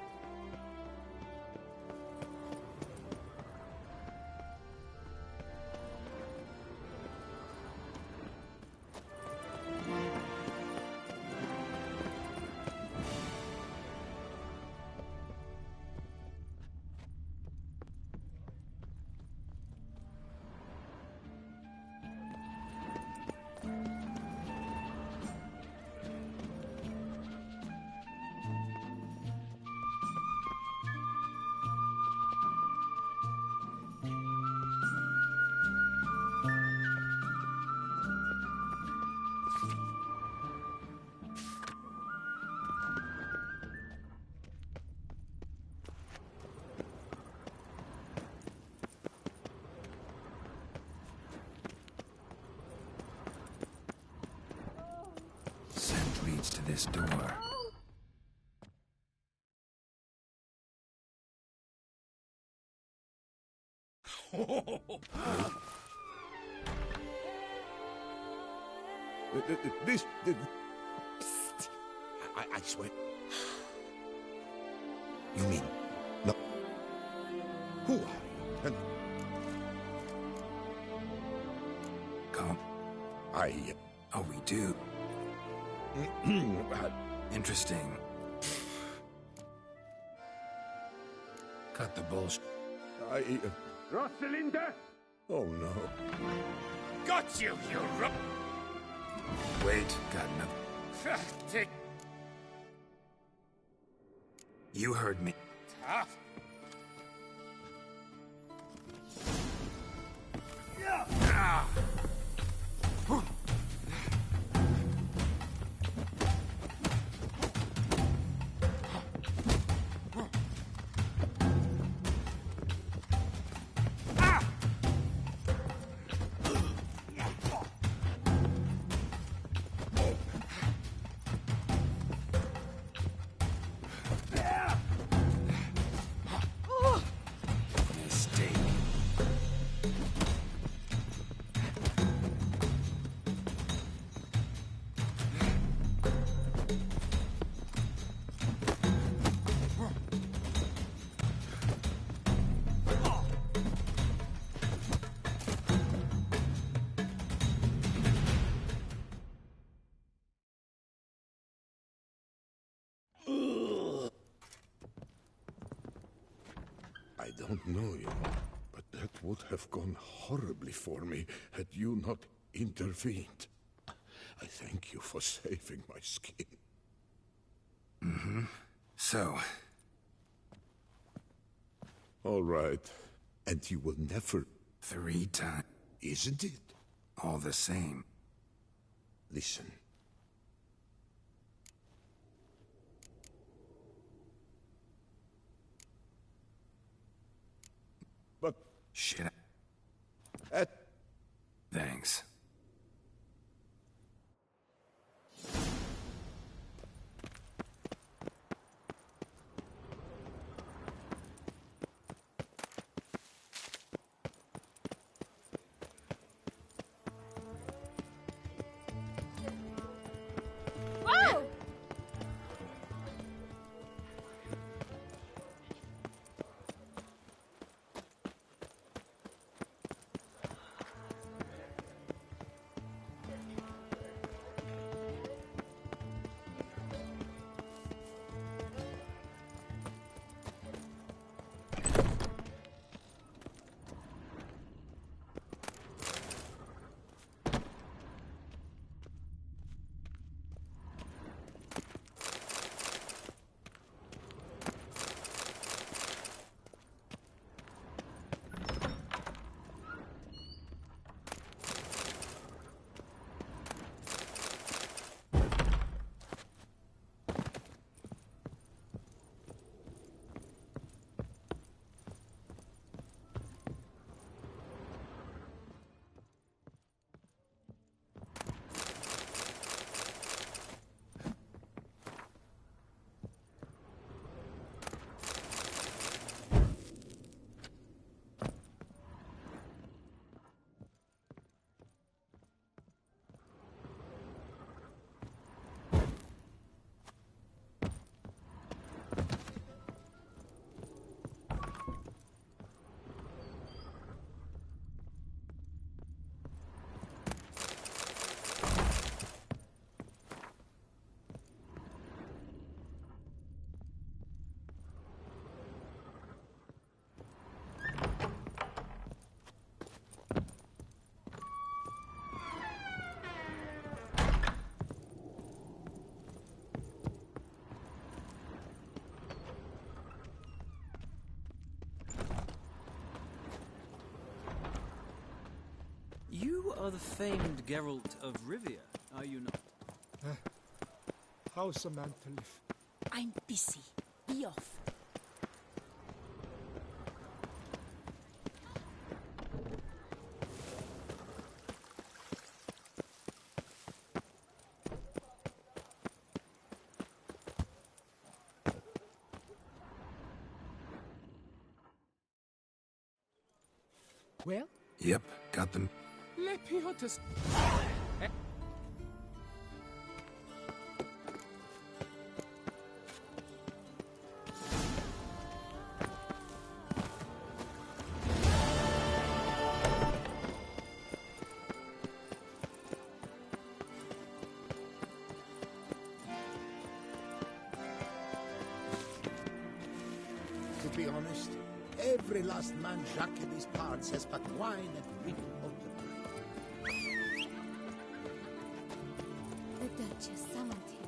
Scent leads to this door. This... Psst. I swear... You mean... No. Who are you? And... Come. Oh, we do? Interesting. Cut the bullshit. Rosalinda? Oh, no. Got you, you ru... Wait, got another. Take... You heard me. Tough. I don't know you, but that would have gone horribly for me had you not intervened. I thank you for saving my skin. Mm-hmm. So... All right. And you will never... 3 times. Isn't it? All the same. Listen. But... Shit. Thanks. Whoa! are the famed Geralt of Rivia, are you not? How's a man to live? I'm busy. Be off. Well? Yep, got them. Let me hunt. To be honest, every last man Jacques in these parts has but wine and women multiplied. The Duchess summoned him.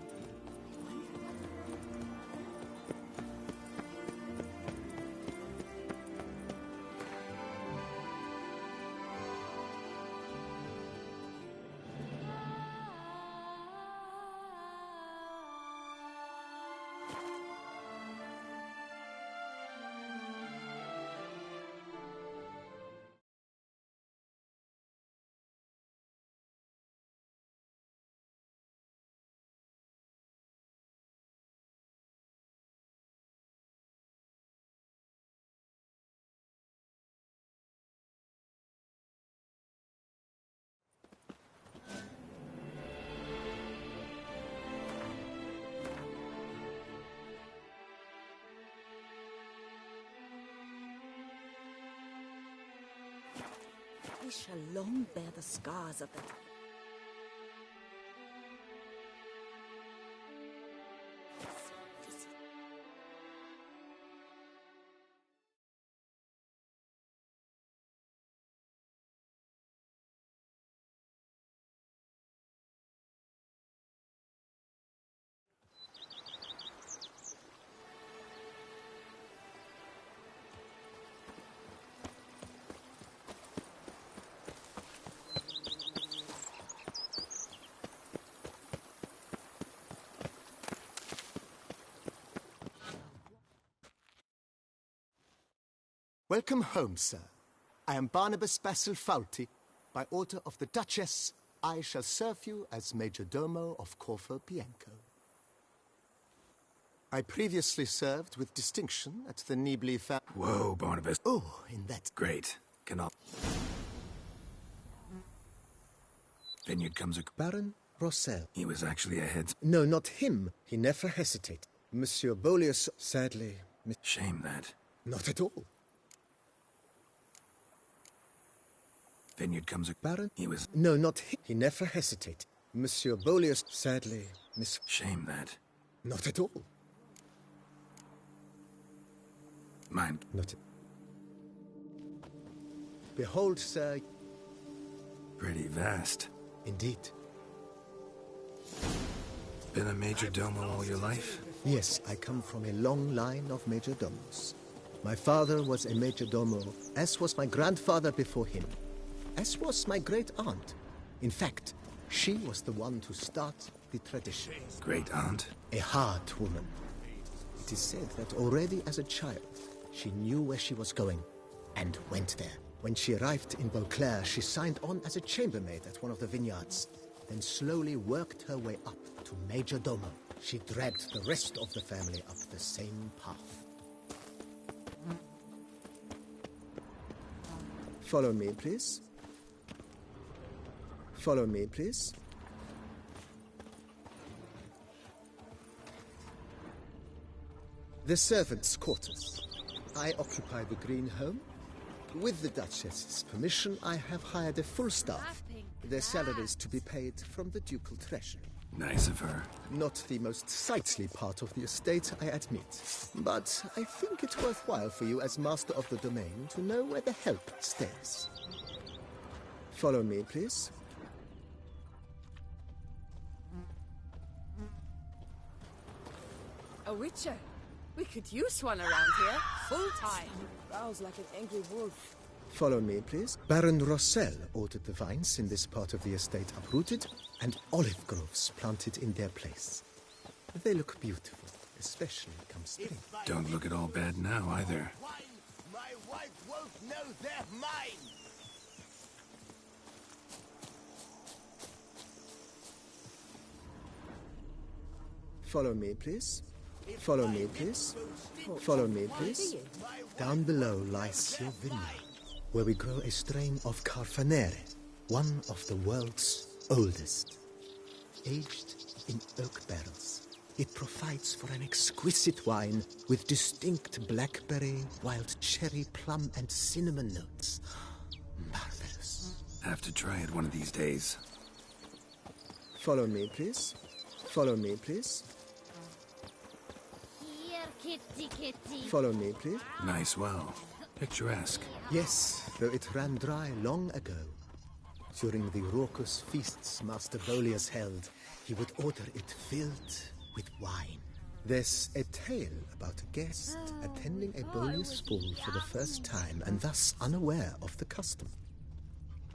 We shall long bear the scars of the... Welcome home, sir. I am Barnabas Basil Fawlty. By order of the Duchess, I shall serve you as Major Domo of Corvo Bianco. I previously served with distinction at the Niebly Whoa, Barnabas. Oh, in that... Great. Cannot... Vineyard comes a... Baron Rossel. He was actually a head... No, not him. He never hesitated. Monsieur Beaulieu, sadly... Shame that. Not at all. Vineyard comes a... Baron? He was... No, not him. He never hesitated. Monsieur Beaulieu, sadly... Shame that. Not at all. Mine. Not... Behold, sir... Pretty vast. Indeed. Been a major domo all your life? Yes, I come from a long line of major domos. My father was a major domo, as was my grandfather before him, as was my great-aunt. In fact, she was the one to start the tradition. Great-aunt? A hard woman. It is said that already as a child, she knew where she was going, and went there. When she arrived in Beauclair, she signed on as a chambermaid at one of the vineyards, then slowly worked her way up to Major Domo. She dragged the rest of the family up the same path. Follow me, please. Follow me, please. The servants' quarters. I occupy the green home. With the Duchess's permission, I have hired a full staff. Their salaries to be paid from the ducal treasury. Nice of her. Not the most sightly part of the estate, I admit. But I think it's worthwhile for you as master of the domain to know where the help stays. Follow me, please. A witcher? We could use one around here. Full time. Growls like an angry wolf. Follow me, please. Baron Rossel ordered the vines in this part of the estate uprooted and olive groves planted in their place. They look beautiful, especially come spring. Don't look at all bad now, either. My wife won't know they're mine! Follow me, please. Follow me, please. Follow me, please. Down below lies your vineyard, where we grow a strain of Carfanere, one of the world's oldest. Aged in oak barrels, it provides for an exquisite wine with distinct blackberry, wild cherry, plum, and cinnamon notes. Marvelous. Have to try it one of these days. Follow me, please. Follow me, please. Here, kitty, kitty. Follow me, please. Nice well. Picturesque. Yes, though it ran dry long ago. During the raucous feasts Master Bolius held, he would order it filled with wine. There's a tale about a guest attending a Bolius ball for the first time and thus unaware of the custom.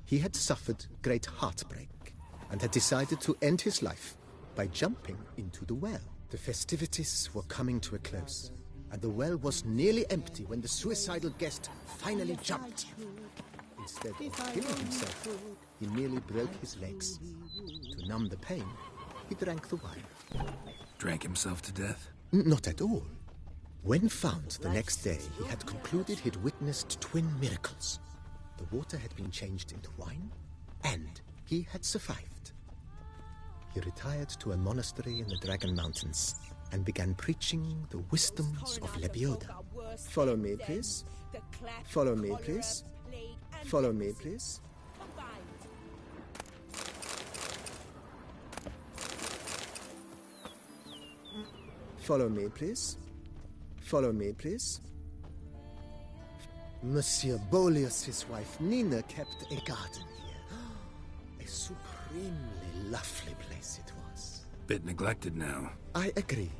He had suffered great heartbreak and had decided to end his life by jumping into the well. The festivities were coming to a close, and the well was nearly empty when the suicidal guest finally jumped. Instead of killing himself, he merely broke his legs. To numb the pain, he drank the wine. Drank himself to death? Not at all. When found the next day, he had concluded he'd witnessed twin miracles. The water had been changed into wine, and he had survived. He retired to a monastery in the Dragon Mountains and began preaching the wisdoms of Lebioda. Follow me, please. Follow me, please. Follow me, please. Follow me, please. Follow me, please. Monsieur Bolius' wife Nina kept a garden here. A supremely lovely place it was. Bit neglected now. I agree.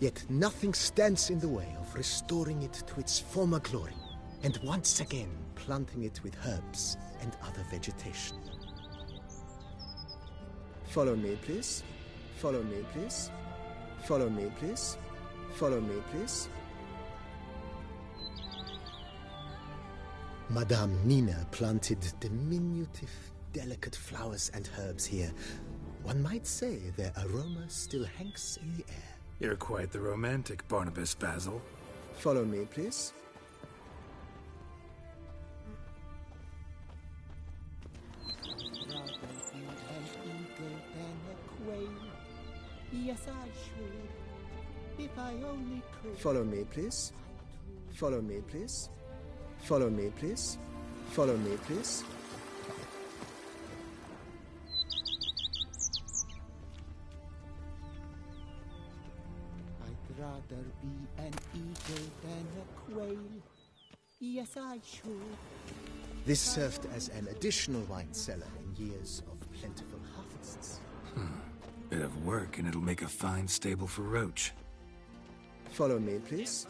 Yet nothing stands in the way of restoring it to its former glory, and once again planting it with herbs and other vegetation. Follow me, please. Follow me, please. Follow me, please. Follow me, please. Madame Nina planted diminutive, delicate flowers and herbs here. One might say their aroma still hangs in the air. You're quite the romantic, Barnabas Basil. Follow me, please. Yes, I should. If I only could. Follow me, please. Follow me, please. Follow me, please. Follow me, please. I'd rather be an eagle than a quail. Yes, I should. This served as an additional wine cellar in years of plentiful harvests. Bit of work, and it'll make a fine stable for Roach. Follow me, please.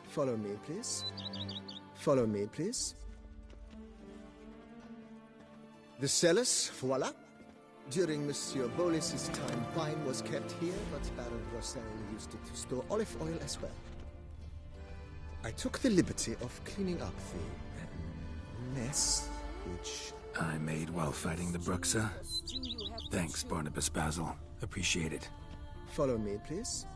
Follow me, please. Follow me, please. The cellars, voila. During Monsieur Bolis's time, wine was kept here, but Baron Rossel used it to store olive oil as well. I took the liberty of cleaning up the mess, which I made while fighting the Bruxa. Thanks, Barnabas Basil. Appreciate it. Follow me, please.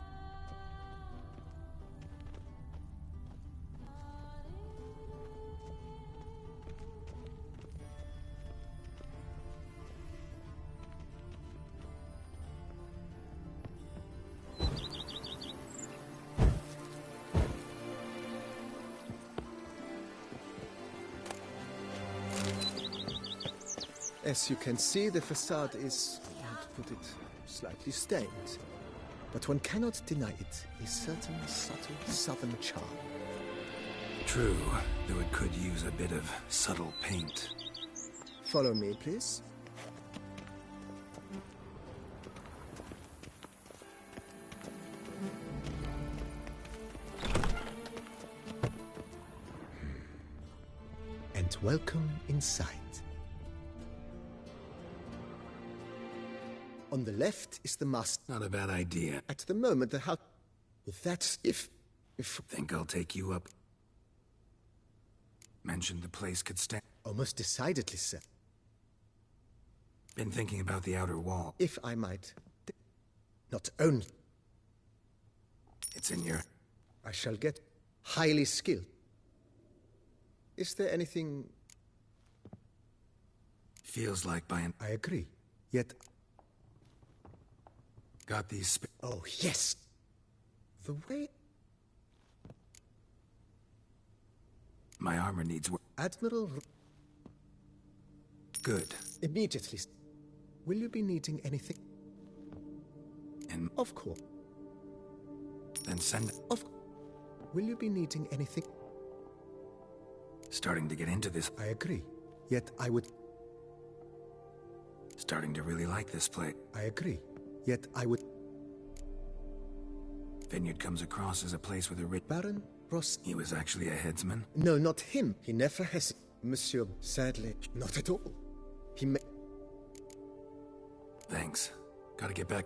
As you can see, the facade is, to put it, slightly stained. But one cannot deny it a certain subtle southern charm. True, though it could use a bit of subtle paint. Follow me, please. welcome inside. On the left is the master. Not a bad idea. At the moment, the house... That's if... Think I'll take you up. Mentioned the place could stand. Almost decidedly, sir. Been thinking about the outer wall. If I might... Not only... It's in your... I shall get highly skilled. Is there anything... Feels like by an... I agree. Yet... Got these... Oh, yes! The way... My armor needs work. Admiral... Good. Immediately. Will you be needing anything? And... Of course. Then send... Will you be needing anything? Starting to get into this. I agree. Yet I would... Starting to really like this place. I agree. Yet I would... Vineyard comes across as a place with a rich... Baron Ross... He was actually a headsman? No, not him. He never has... Monsieur, sadly, not at all. He may... Thanks. Gotta get back.